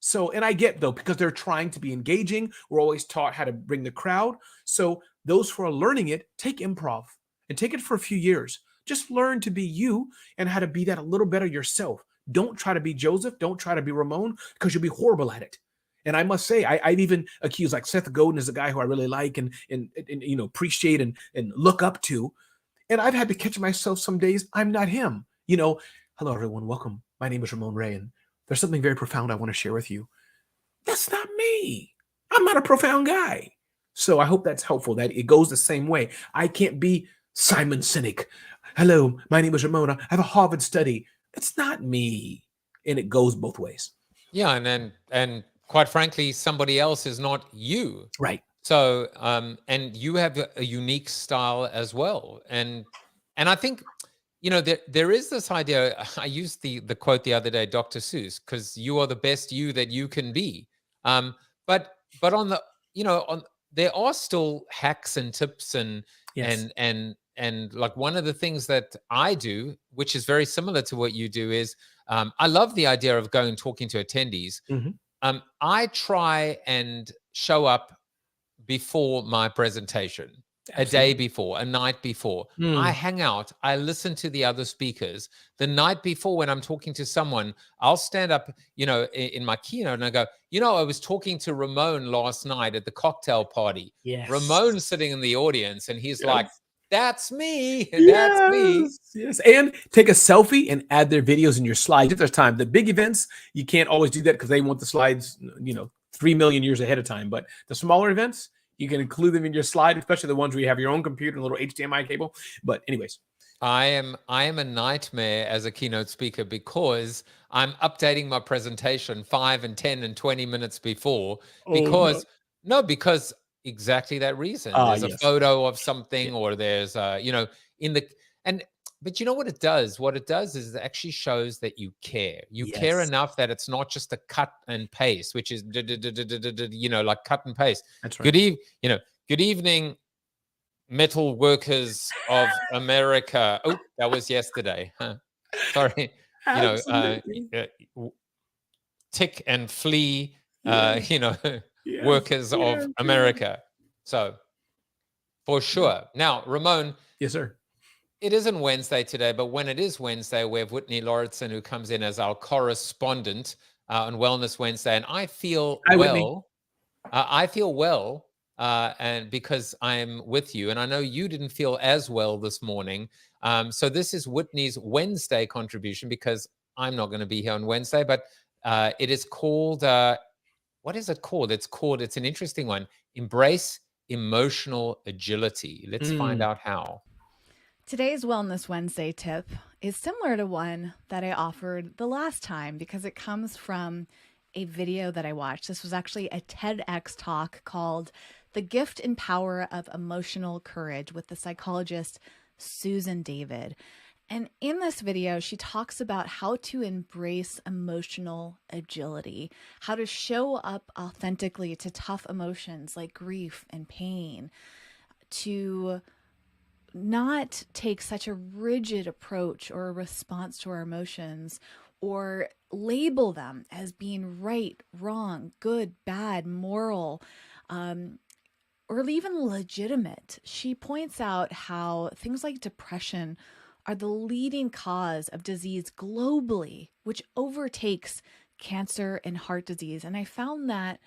So, and I get though, because they're trying to be engaging. We're always taught how to bring the crowd. So those who are learning it, take improv and take it for a few years. Just learn to be you and how to be that a little better yourself. Don't try to be Joseph. Don't try to be Ramon, because you'll be horrible at it. And I must say, I've even accused, like Seth Godin is a guy who I really like and appreciate and look up to. And I've had to catch myself some days I'm not him. Hello everyone, welcome. My name is Ramon Ray, and there's something very profound I want to share with you. That's not me. I'm not a profound guy. So I hope that's helpful, that it goes the same way. I can't be Simon Sinek. Hello, my name is Ramon. I have a Harvard study. It's not me. And it goes both ways. Yeah, and quite frankly, somebody else is not you. Right. So, and you have a unique style as well. And I think, there is this idea. I used the quote the other day, Dr. Seuss, because you are the best you that you can be. But on the, there are still hacks and tips and Yes. and like one of the things that I do, which is very similar to what you do, is I love the idea of going and talking to attendees. Mm-hmm. I try and show up before my presentation. Absolutely. A day before, a night before. I hang out, I listen to the other speakers. The night before, when I'm talking to someone, I'll stand up, in my keynote and I go, I was talking to Ramon last night at the cocktail party. Yes. Ramon's sitting in the audience and he's like, that's me. Yes. That's me. Yes. And take a selfie and add their videos in your slides if there's time. The big events, you can't always do that because they want the slides, 3 million years ahead of time. But the smaller events, you can include them in your slide, especially the ones where you have your own computer and a little HDMI cable. But anyways. I am a nightmare as a keynote speaker because I'm updating my presentation 5 and 10 and 20 minutes before because exactly that reason. There's a photo of something or there's but you know what it does? What it does is it actually shows that you care. You care enough that it's not just a cut and paste, which is like cut and paste. That's right. Good evening, metal workers of America. Oh, that was yesterday. Huh? Sorry. Tick and flee. Workers of America. So, for sure. Now, Ramon. Yes, sir. It isn't Wednesday today, but when it is Wednesday, we have Whitney Lauritsen, who comes in as our correspondent on Wellness Wednesday, and I feel well. And because I'm with you, and I know you didn't feel as well this morning. So this is Whitney's Wednesday contribution because I'm not going to be here on Wednesday, but it is called, what is it called? It's an interesting one. Embrace emotional agility. Let's find out how. Today's Wellness Wednesday tip is similar to one that I offered the last time because it comes from a video that I watched. This was actually a TEDx talk called The Gift and Power of Emotional Courage with the psychologist Susan David. And in this video, she talks about how to embrace emotional agility, how to show up authentically to tough emotions like grief and pain, to not take such a rigid approach or a response to our emotions or label them as being right, wrong, good, bad, moral, or even legitimate. She points out how things like depression are the leading cause of disease globally, which overtakes cancer and heart disease. And I found that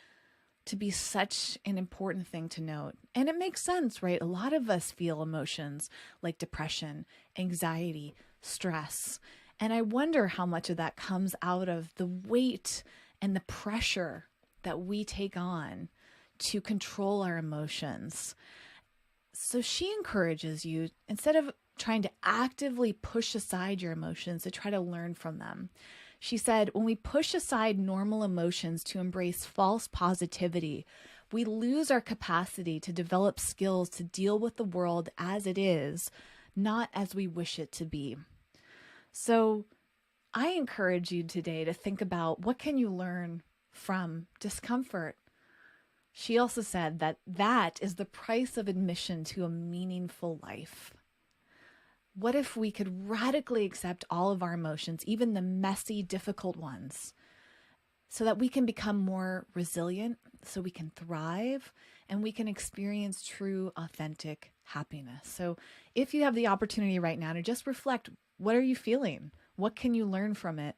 to be such an important thing to note. And it makes sense, right? A lot of us feel emotions like depression, anxiety, stress. And I wonder how much of that comes out of the weight and the pressure that we take on to control our emotions. So she encourages you, instead of trying to actively push aside your emotions, to try to learn from them. She said, when we push aside normal emotions to embrace false positivity, we lose our capacity to develop skills to deal with the world as it is, not as we wish it to be. So I encourage you today to think about, what can you learn from discomfort? She also said that that is the price of admission to a meaningful life. What if we could radically accept all of our emotions, even the messy, difficult ones, so that we can become more resilient, so we can thrive, and we can experience true, authentic happiness? So if you have the opportunity right now to just reflect, what are you feeling? What can you learn from it?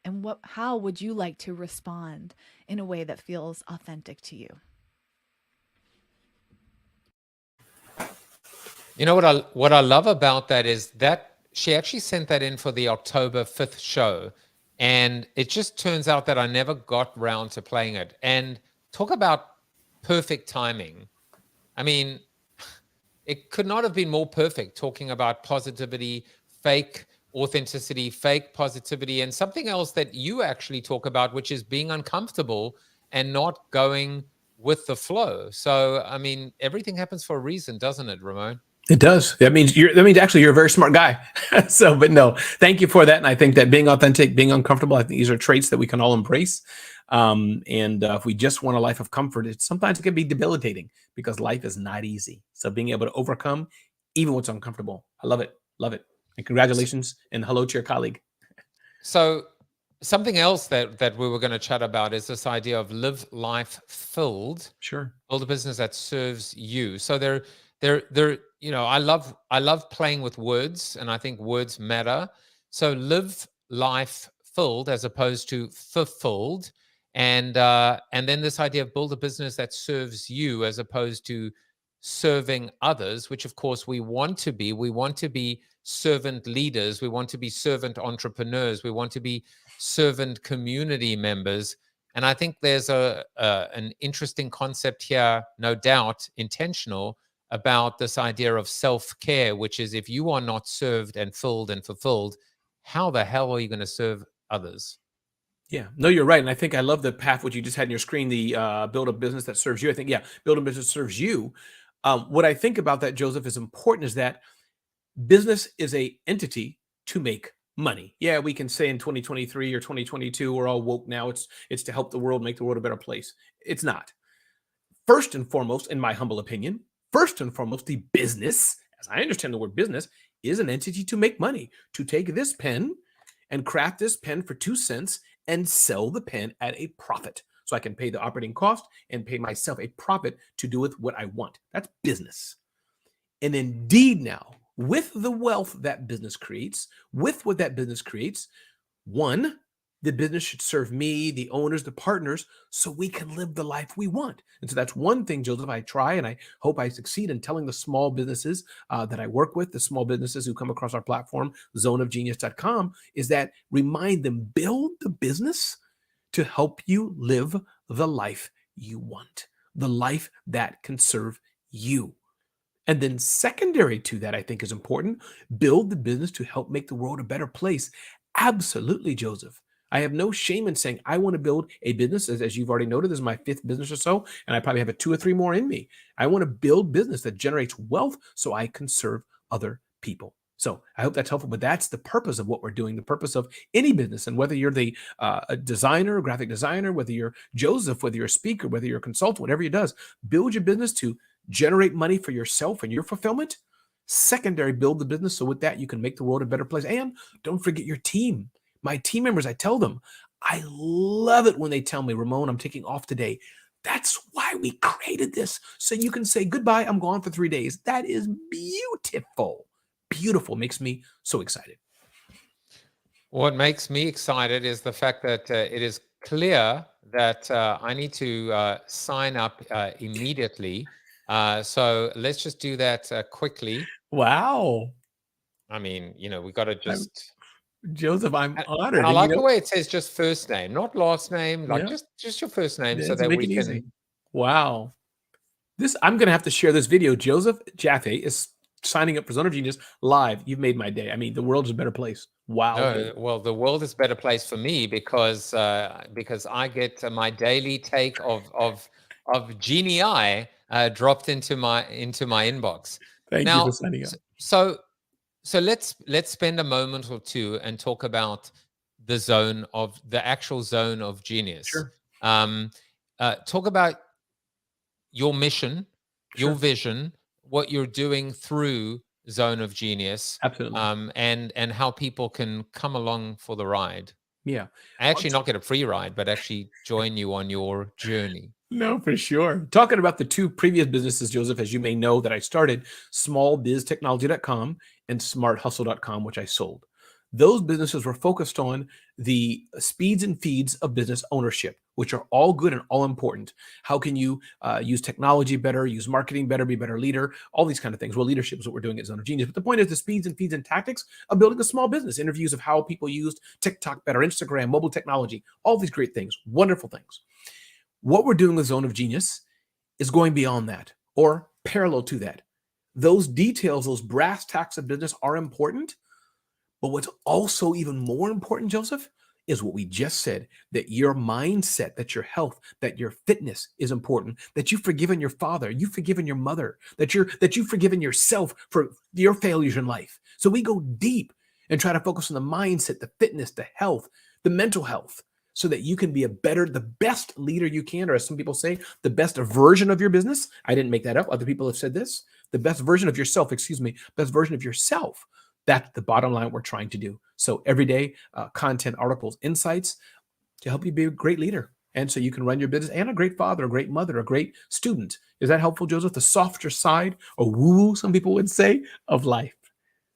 And how would you like to respond in a way that feels authentic to you? You know what I love about that is that she actually sent that in for the October 5th show. And it just turns out that I never got round to playing it. And talk about perfect timing. I mean, it could not have been more perfect, talking about positivity, fake authenticity, fake positivity, and something else that you actually talk about, which is being uncomfortable and not going with the flow. So, I mean, everything happens for a reason, doesn't it, Ramon? It does. That means actually you're a very smart guy. So, but no, thank you for that. And I think that being authentic, being uncomfortable, I think these are traits that we can all embrace. And if we just want a life of comfort, sometimes it can be debilitating because life is not easy. So being able to overcome even what's uncomfortable. I love it. Love it. And congratulations and hello to your colleague. So something else that we were going to chat about is this idea of live life filled. Sure. Build a business that serves you. So they're you know, I love playing with words, and I think words matter. So live life filled as opposed to fulfilled, and then this idea of build a business that serves you as opposed to serving others, which of course we want to be. We want to be servant leaders. We want to be servant entrepreneurs. We want to be servant community members. And I think there's an interesting concept here, no doubt intentional, about this idea of self-care, which is if you are not served and filled and fulfilled, how the hell are you going to serve others? Yeah, no, you're right. And I think I love the path, what you just had in your screen, the build a business that serves you. I think, yeah, build a business that serves you. What I think about that, Joseph, is important is that business is a entity to make money. Yeah, we can say in 2023 or 2022, we're all woke now. It's to help the world, make the world a better place. It's not. First and foremost, in my humble opinion, the business, as I understand the word business, is an entity to make money, to take this pen and craft this pen for 2 cents and sell the pen at a profit. So I can pay the operating cost and pay myself a profit to do with what I want. That's business. And indeed now, with the wealth that business creates, with what that business creates, one, the business should serve me, the owners, the partners, so we can live the life we want. And so that's one thing, Joseph, I try and I hope I succeed in telling the small businesses that I work with, the small businesses who come across our platform, zoneofgenius.com, is that remind them, build the business to help you live the life you want, the life that can serve you. And then secondary to that, I think is important, build the business to help make the world a better place. Absolutely, Joseph. I have no shame in saying I want to build a business, as you've already noted, this is my 5th business or so, and I probably have 2 or 3 more in me. I want to build business that generates wealth so I can serve other people. So I hope that's helpful, but that's the purpose of what we're doing, the purpose of any business. And whether you're the a designer, graphic designer, whether you're Joseph, whether you're a speaker, whether you're a consultant, whatever you does, build your business to generate money for yourself and your fulfillment. Secondary, build the business so with that you can make the world a better place. And don't forget your team. My team members, I tell them, I love it when they tell me, Ramon, I'm taking off today. That's why we created this. So you can say, goodbye, I'm gone for 3 days. That is beautiful. beautiful. Makes me so excited. What makes me excited is the fact that it is clear that I need to sign up immediately. So let's just do that quickly. Wow. I mean, we got to I'm, just. Joseph, I'm And honored. I And like the way it says just first name, not last name, like yeah, just your first name, so let's that make we it can. easy. Wow. I'm going to have to share this video. Joseph Jaffe is signing up for Zone of Genius live. You've made my day. I mean, the world's a better place. Wow. No, Joseph. well, the world is a better place for me because I get my daily take of Genie dropped into my inbox. Thank you for Now, signing up. so let's spend a moment or two and talk about the actual zone of genius. Sure. Talk about your mission, your Sure. vision, what you're doing through Zone of Genius, Absolutely. and how people can come along for the ride. Yeah. Actually, not get a free ride, but actually join you on your journey. No, for sure. Talking about the two previous businesses, Joseph, as you may know, that I started, smallbiztechnology.com and smarthustle.com, which I sold. Those businesses were focused on the speeds and feeds of business ownership, which are all good and all important. How can you use technology better, use marketing better, be a better leader, all these kind of things. Well, leadership is what we're doing at Zone of Genius. But the point is the speeds and feeds and tactics of building a small business, interviews of how people used TikTok better, Instagram, mobile technology, all these great things, wonderful things. What we're doing with Zone of Genius is going beyond that or parallel to that. Those details, those brass tacks of business are important. But what's also even more important, Joseph, is what we just said, that your mindset, that your health, that your fitness is important, that you've forgiven your father, you've forgiven your mother, that you've forgiven yourself for your failures in life. So we go deep and try to focus on the mindset, the fitness, the health, the mental health, so that you can be the best leader you can, or as some people say, the best version of your business. I didn't make that up. Other people have said this. The best version of yourself, best version of yourself. That's the bottom line we're trying to do. So everyday content, articles, insights to help you be a great leader. And so you can run your business and a great father, a great mother, a great student. Is that helpful, Joseph? The softer side, or woo, some people would say, of life.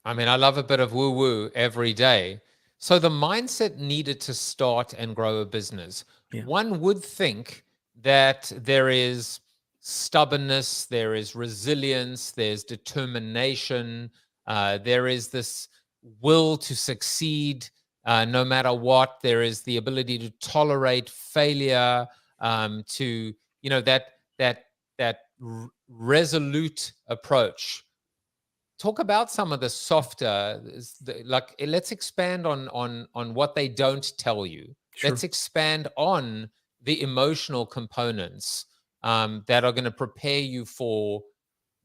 I mean, I love a bit of woo-woo every day. So the mindset needed to start and grow a business. Yeah. One would think that there is stubbornness, there is resilience, there's determination, there is this will to succeed no matter what. There is the ability to tolerate failure, to that resolute approach. Talk about some of the softer, like let's expand on what they don't tell you. Sure. Let's expand on the emotional components that are going to prepare you for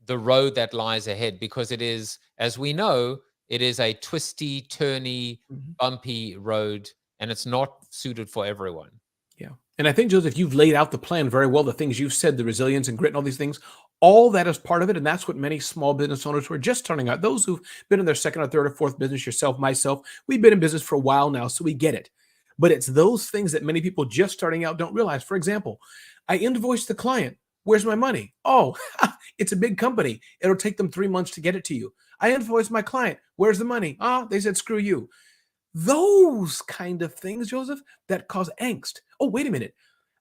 the road that lies ahead, because it is, as we know, it is a twisty, turny, bumpy road, and it's not suited for everyone. Yeah. And I think, Joseph, you've laid out the plan very well. The things you've said, the resilience and grit and all these things, all that is part of it. And that's what many small business owners who are just starting out, those who've been in their second or third or fourth business, yourself, myself, we've been in business for a while now, so we get it. But it's those things that many people just starting out don't realize. For example, I invoice the client. Where's my money? Oh, it's a big company. It'll take them 3 months to get it to you. I invoice my client. Where's the money? They said, screw you. Those kind of things, Joseph, that cause angst. Oh, wait a minute.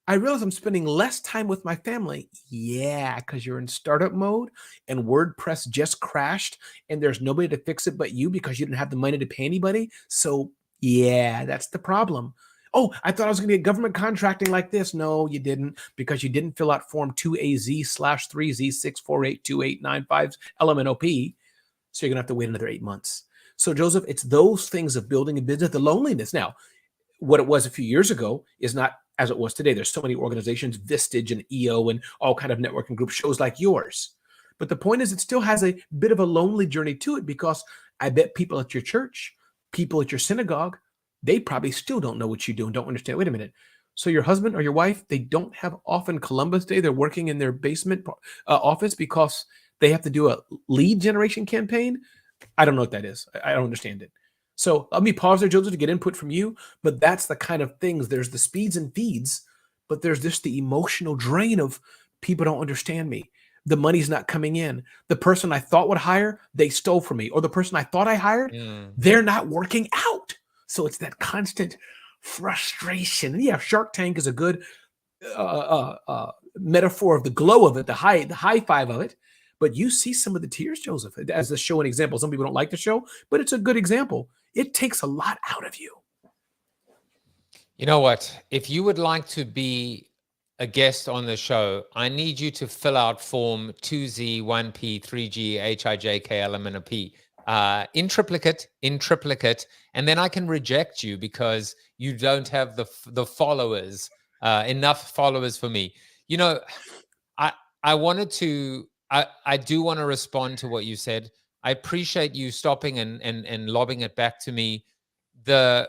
I realize I'm spending less time with my family. Yeah, because you're in startup mode and WordPress just crashed and there's nobody to fix it but you because you didn't have the money to pay anybody. So yeah, that's the problem. Oh, I thought I was going to get government contracting like this. No, you didn't, because you didn't fill out form 2AZ/3Z6482895 LMNOP. So you're going to have to wait another 8 months. So Joseph, it's those things of building a business, the loneliness. Now, what it was a few years ago is not as it was today. There's so many organizations, Vistage and EO and all kind of networking group shows like yours. But the point is, it still has a bit of a lonely journey to it, because I bet people at your church, people at your synagogue, they probably still don't know what you do and don't understand. Wait a minute. So your husband or your wife, they don't have off on Columbus Day. They're working in their basement office because they have to do a lead generation campaign. I don't know what that is. I don't understand it. So let me pause there, Joseph, to get input from you. But that's the kind of things. There's the speeds and feeds, but there's just the emotional drain of people don't understand me. the money's not coming in. The person I thought would hire, they stole from me. Or the person I thought I hired, they're not working out. So it's that constant frustration. And yeah, Shark Tank is a good metaphor of the glow of it, the high five of it. But you see some of the tears, Joseph, as the show an example. Some people don't like the show, but it's a good example. It takes a lot out of you. You know what? If you would like to be a guest on the show, I need you to fill out form 2Z, 1P, 3G, HIJ, KLM, and a P. In triplicate, and then I can reject you because you don't have the followers, enough followers for me. You know, I do want to respond to what you said. I appreciate you stopping and lobbing it back to me. The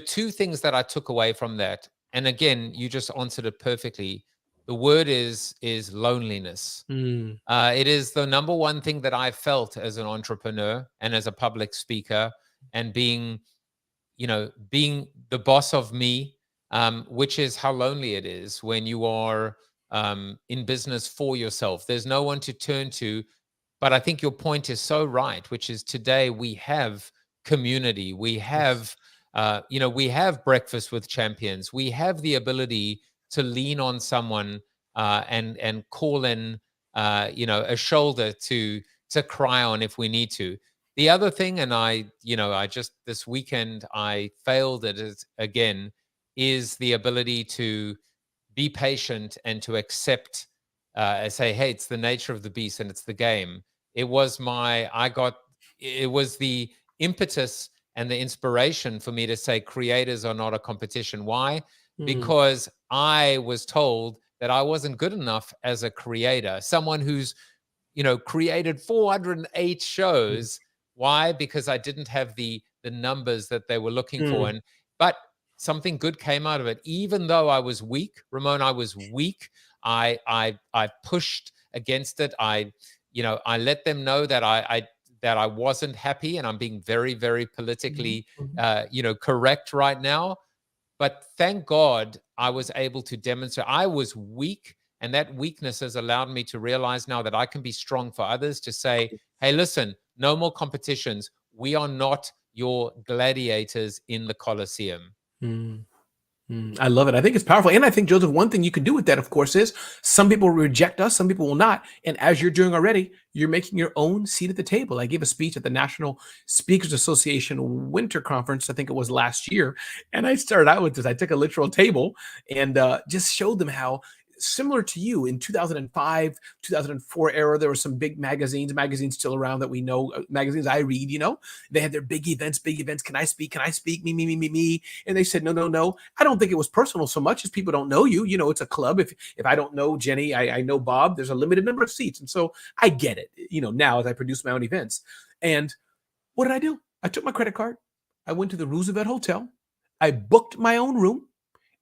two things that I took away from that, and again, you just answered it perfectly. The word is loneliness. It is the number one thing that I felt as an entrepreneur and as a public speaker, and being the boss of me, which is how lonely it is when you are in business for yourself. There's no one to turn to. But I think your point is so right, which is today we have community. We have, we have breakfast with champions. We have the ability to lean on someone and call in, a shoulder to cry on if we need to. The other thing, and I just this weekend I failed at it again, is the ability to be patient and to accept, say, hey, it's the nature of the beast and it's the game. It was the impetus and the inspiration for me to say creators are not a competition. Why? Because I was told that I wasn't good enough as a creator, someone who's, created 408 shows. Why? Because I didn't have the numbers that they were looking for. But something good came out of it. Even though I was weak, Ramon, I was weak. I pushed against it. I let them know that I wasn't happy, and I'm being very, very politically, correct right now. But thank God I was able to demonstrate I was weak, and that weakness has allowed me to realize now that I can be strong for others, to say, hey, listen, no more competitions. We are not your gladiators in the Colosseum. I love it. I think it's powerful. And I think, Joseph, one thing you can do with that, of course, is some people will reject us, some people will not. And as you're doing already, you're making your own seat at the table. I gave a speech at the National Speakers Association Winter Conference, I think it was last year. And I started out with this. I took a literal table and just showed them how, similar to you, in 2005, 2004 era, there were some big magazines still around that we know, magazines I read, they had their big events. Can I speak? Me. And they said, no. I don't think it was personal so much as people don't know you. It's a club. If I don't know Jenny, I know Bob, there's a limited number of seats. And so I get it, now as I produce my own events. And what did I do? I took my credit card. I went to the Roosevelt Hotel. I booked my own room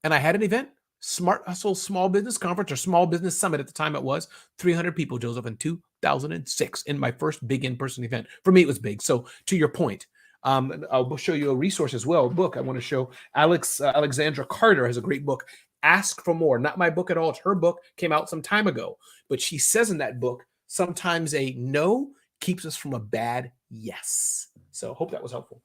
and I had an event. Smart Hustle Small Business Conference, or Small Business Summit at the time. It was 300 people, Joseph, in 2006, in my first big in-person event. For me, it was big. So to your point, I'll show you a resource as well, a book. I want to show Alexandra Carter has a great book, Ask for More. Not my book at all. It's her book, came out some time ago. But she says in that book, sometimes a no keeps us from a bad yes. So hope that was helpful.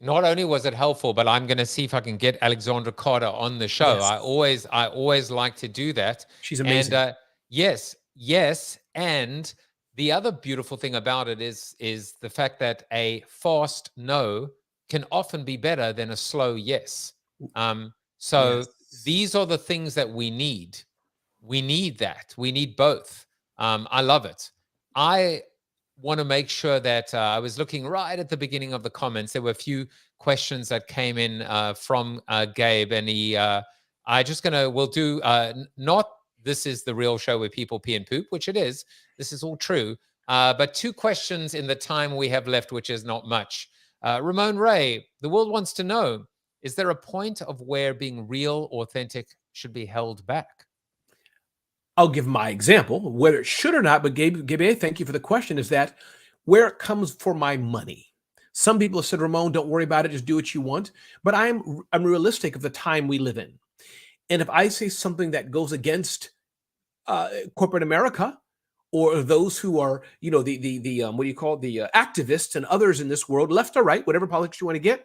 Not only was it helpful, but I'm going to see if I can get Alexandra Carter on the show. Yes. I always like to do that. She's amazing. And yes. And the other beautiful thing about it is the fact that a fast no can often be better than a slow yes. These are the things that we need. We need that. We need both. I love it. I want to make sure that I was looking right at the beginning of the comments. There were a few questions that came in from Gabe, and we'll do not this is the real show where people pee and poop, which it is. This is all true. But two questions in the time we have left, which is not much. Ramon Ray, the world wants to know, is there a point of where being real, authentic should be held back? I'll give my example, whether it should or not, but Gabe, thank you for the question, is that where it comes for my money. Some people have said, Ramon, don't worry about it, just do what you want. But I'm realistic of the time we live in. And if I say something that goes against corporate America, or those who are, the what do you call it, the activists and others in this world, left or right, whatever politics you want to get,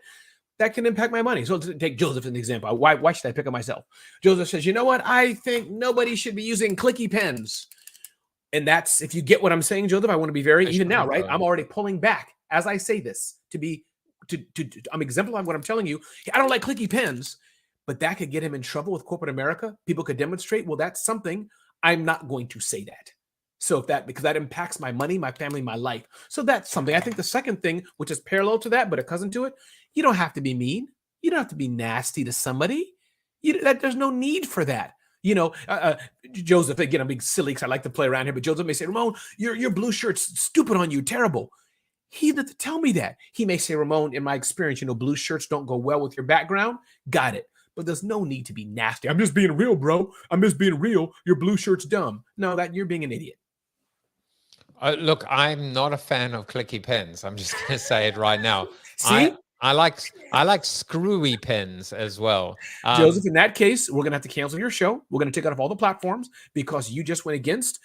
that can impact my money. So to take Joseph as an example. Why should I pick on myself? Joseph says, you know what? I think nobody should be using clicky pens. And that's, if you get what I'm saying, Joseph, I want to be very, even now, right? I'm already pulling back as I say this I'm exemplifying what I'm telling you. I don't like clicky pens, but that could get him in trouble with corporate America. People could demonstrate. Well, that's something. I'm not going to say that. So because that impacts my money, my family, my life. So that's something. I think the second thing, which is parallel to that, but a cousin to it, you don't have to be mean. You don't have to be nasty to somebody. There's no need for that. Joseph, again, I'm being silly because I like to play around here, but Joseph may say, Ramon, your blue shirt's stupid on you, terrible. He doesn't tell me that. He may say, Ramon, in my experience, blue shirts don't go well with your background. Got it. But there's no need to be nasty. I'm just being real, bro. I'm just being real. Your blue shirt's dumb. No, you're being an idiot. Look, I'm not a fan of clicky pens. I'm just going to say it right now. See? I like screwy pens as well. Joseph, in that case, we're going to have to cancel your show. We're going to take it off all the platforms because you just went against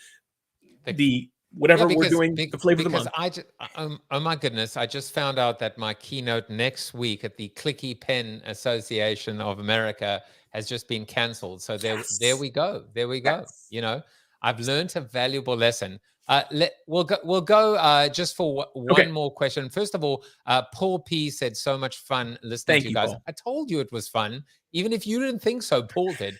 the whatever we're doing, the flavor of the month. Oh my goodness, I just found out that my keynote next week at the Clicky Pen Association of America has just been canceled. So there we go. There we go. Yes. I've learned a valuable lesson. We'll go just for one more question. First of all, Paul P said, so much fun listening to you guys. Paul. I told you it was fun, even if you didn't think so. Paul did.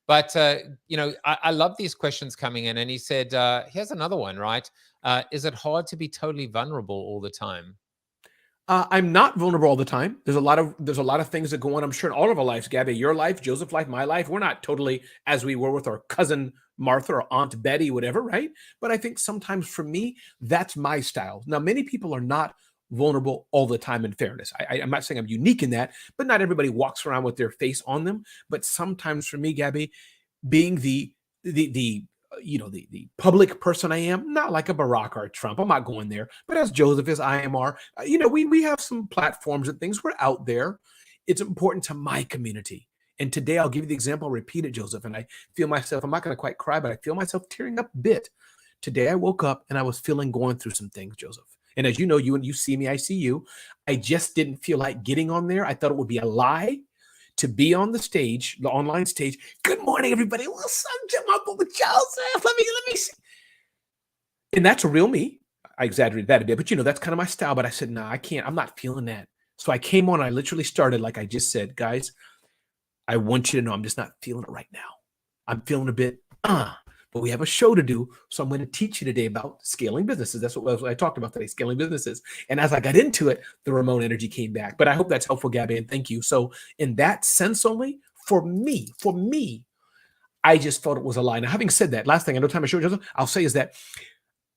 But I love these questions coming in. And he said, here's another one, right? Is it hard to be totally vulnerable all the time? I'm not vulnerable all the time. There's a lot of things that go on, I'm sure, in all of our lives, Gabby, your life, Joseph's life, my life. We're not totally as we were with our cousin Martha or Aunt Betty, whatever, right? But I think sometimes for me, that's my style. Now, many people are not vulnerable all the time, in fairness. I'm not saying I'm unique in that, but not everybody walks around with their face on them. But sometimes for me, Gabby, being the public person I am, not like a Barack or Trump. I'm not going there. But as Joseph is, I am are, we have some platforms and things. We're out there. It's important to my community. And today I'll give you the example. I'll repeat it, Joseph. And I feel myself, I'm not going to quite cry, but I feel myself tearing up a bit. Today I woke up and I was going through some things, Joseph. And as you know, you see me, I see you. I just didn't feel like getting on there. I thought it would be a lie to be on the stage, the online stage. Good morning, everybody. What's up, Jim? Uncle Joseph. Let me see. And that's a real me. I exaggerated that a bit, but that's kind of my style. But I said, no, I can't. I'm not feeling that. So I came on. I literally started, like I just said, guys, I want you to know I'm just not feeling it right now. I'm feeling a bit, but we have a show to do. So I'm going to teach you today about scaling businesses. That's what I talked about today, scaling businesses. And as I got into it, the Ramon energy came back. But I hope that's helpful, Gabby, and thank you. So in that sense only, for me, I just felt it was a lie. Now, having said that, last thing, I know time I showed you, I'll say is that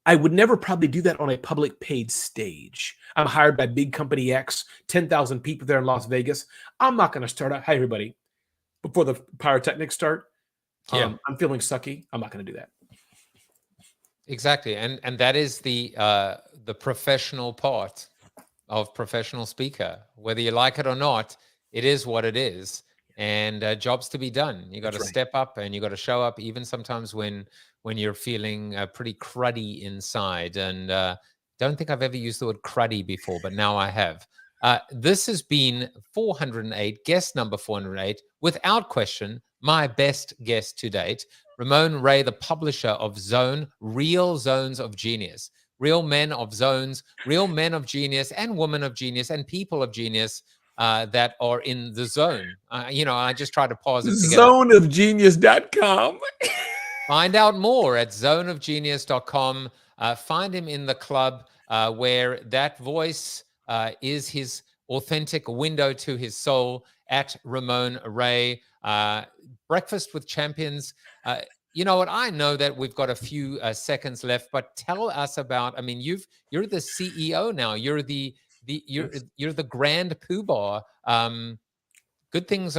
I would never probably do that on a public paid stage. I'm hired by big company X, 10,000 people there in Las Vegas. I'm not going to start out, hi, everybody, before the pyrotechnics start. I'm feeling sucky. I'm not going to do that. Exactly, and that is the professional part of professional speaker. Whether you like it or not, it is what it is, and jobs to be done. You got to step up and you got to show up, even sometimes when you're feeling pretty cruddy inside. And don't think I've ever used the word cruddy before, but now I have. This has been 408, guest number 408, without question, my best guest to date, Ramon Ray, the publisher of Zone, Real Zones of Genius, real men of zones, real men of genius and women of genius and people of genius that are in the zone. I just try to pause it together. Zoneofgenius.com. Find out more at zoneofgenius.com. Find him in the club where that voice is his authentic window to his soul, at Ramon Ray. Breakfast with Champions. You know what? I know that we've got a few seconds left, but tell us about. I mean, you're the CEO now. You're you're the grand poobah. Good things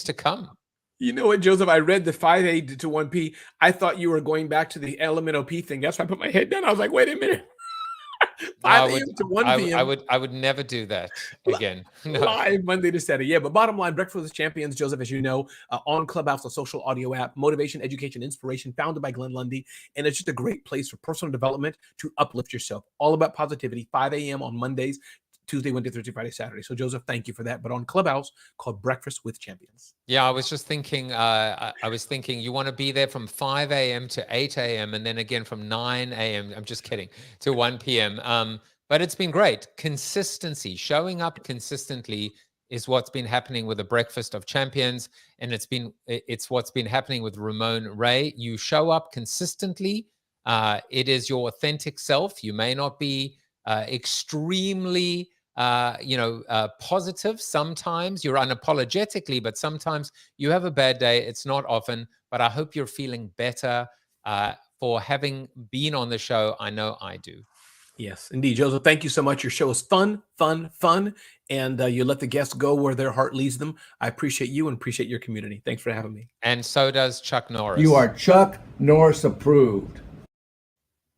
to come. You know what, Joseph? I read the 5A to 1P. I thought you were going back to the LMNOP thing. That's why I put my head down. I was like, wait a minute. 5 a.m. to 1 p.m. I would never do that again. No. Live Monday to Saturday. Yeah, but bottom line, Breakfast with Champions, Joseph, as you know, on Clubhouse, a social audio app, motivation, education, inspiration, founded by Glenn Lundy. And it's just a great place for personal development to uplift yourself. All about positivity, 5 a.m. on Mondays, Tuesday, Wednesday, Thursday, Friday, Saturday. So, Joseph, thank you for that. But on Clubhouse, called Breakfast with Champions. Yeah, I was just thinking, I was thinking you want to be there from 5 a.m. to 8 a.m. and then again from 9 a.m. I'm just kidding, to 1 p.m. But it's been great. Consistency, showing up consistently is what's been happening with the Breakfast of Champions. And it's what's been happening with Ramon Ray. You show up consistently. It is your authentic self. You may not be extremely positive. Sometimes you're unapologetically, but sometimes you have a bad day. It's not often, but I hope you're feeling better for having been on the show. I know I do. Yes, indeed. Joseph, thank you so much. Your show is fun, and you let the guests go where their heart leads them. I appreciate you and appreciate your community. Thanks for having me. And so does Chuck Norris. You are Chuck Norris approved.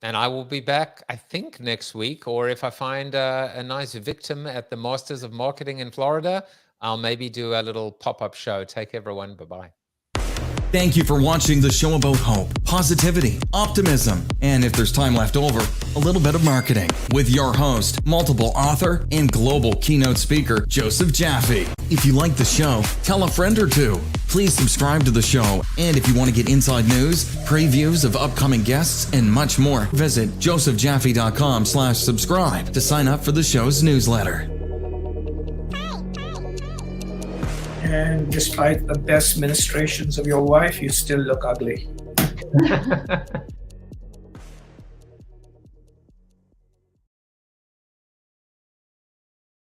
And I will be back, I think, next week. Or if I find a nice victim at the Masters of Marketing in Florida, I'll maybe do a little pop-up show. Take care, everyone. Bye-bye. Thank you for watching the show about hope, positivity, optimism, and if there's time left over, a little bit of marketing with your host, multiple author, and global keynote speaker, Joseph Jaffe. If you like the show, tell a friend or two. Please subscribe to the show. And if you want to get inside news, previews of upcoming guests, and much more, visit josephjaffe.com/subscribe to sign up for the show's newsletter. And despite the best ministrations of your wife, you still look ugly.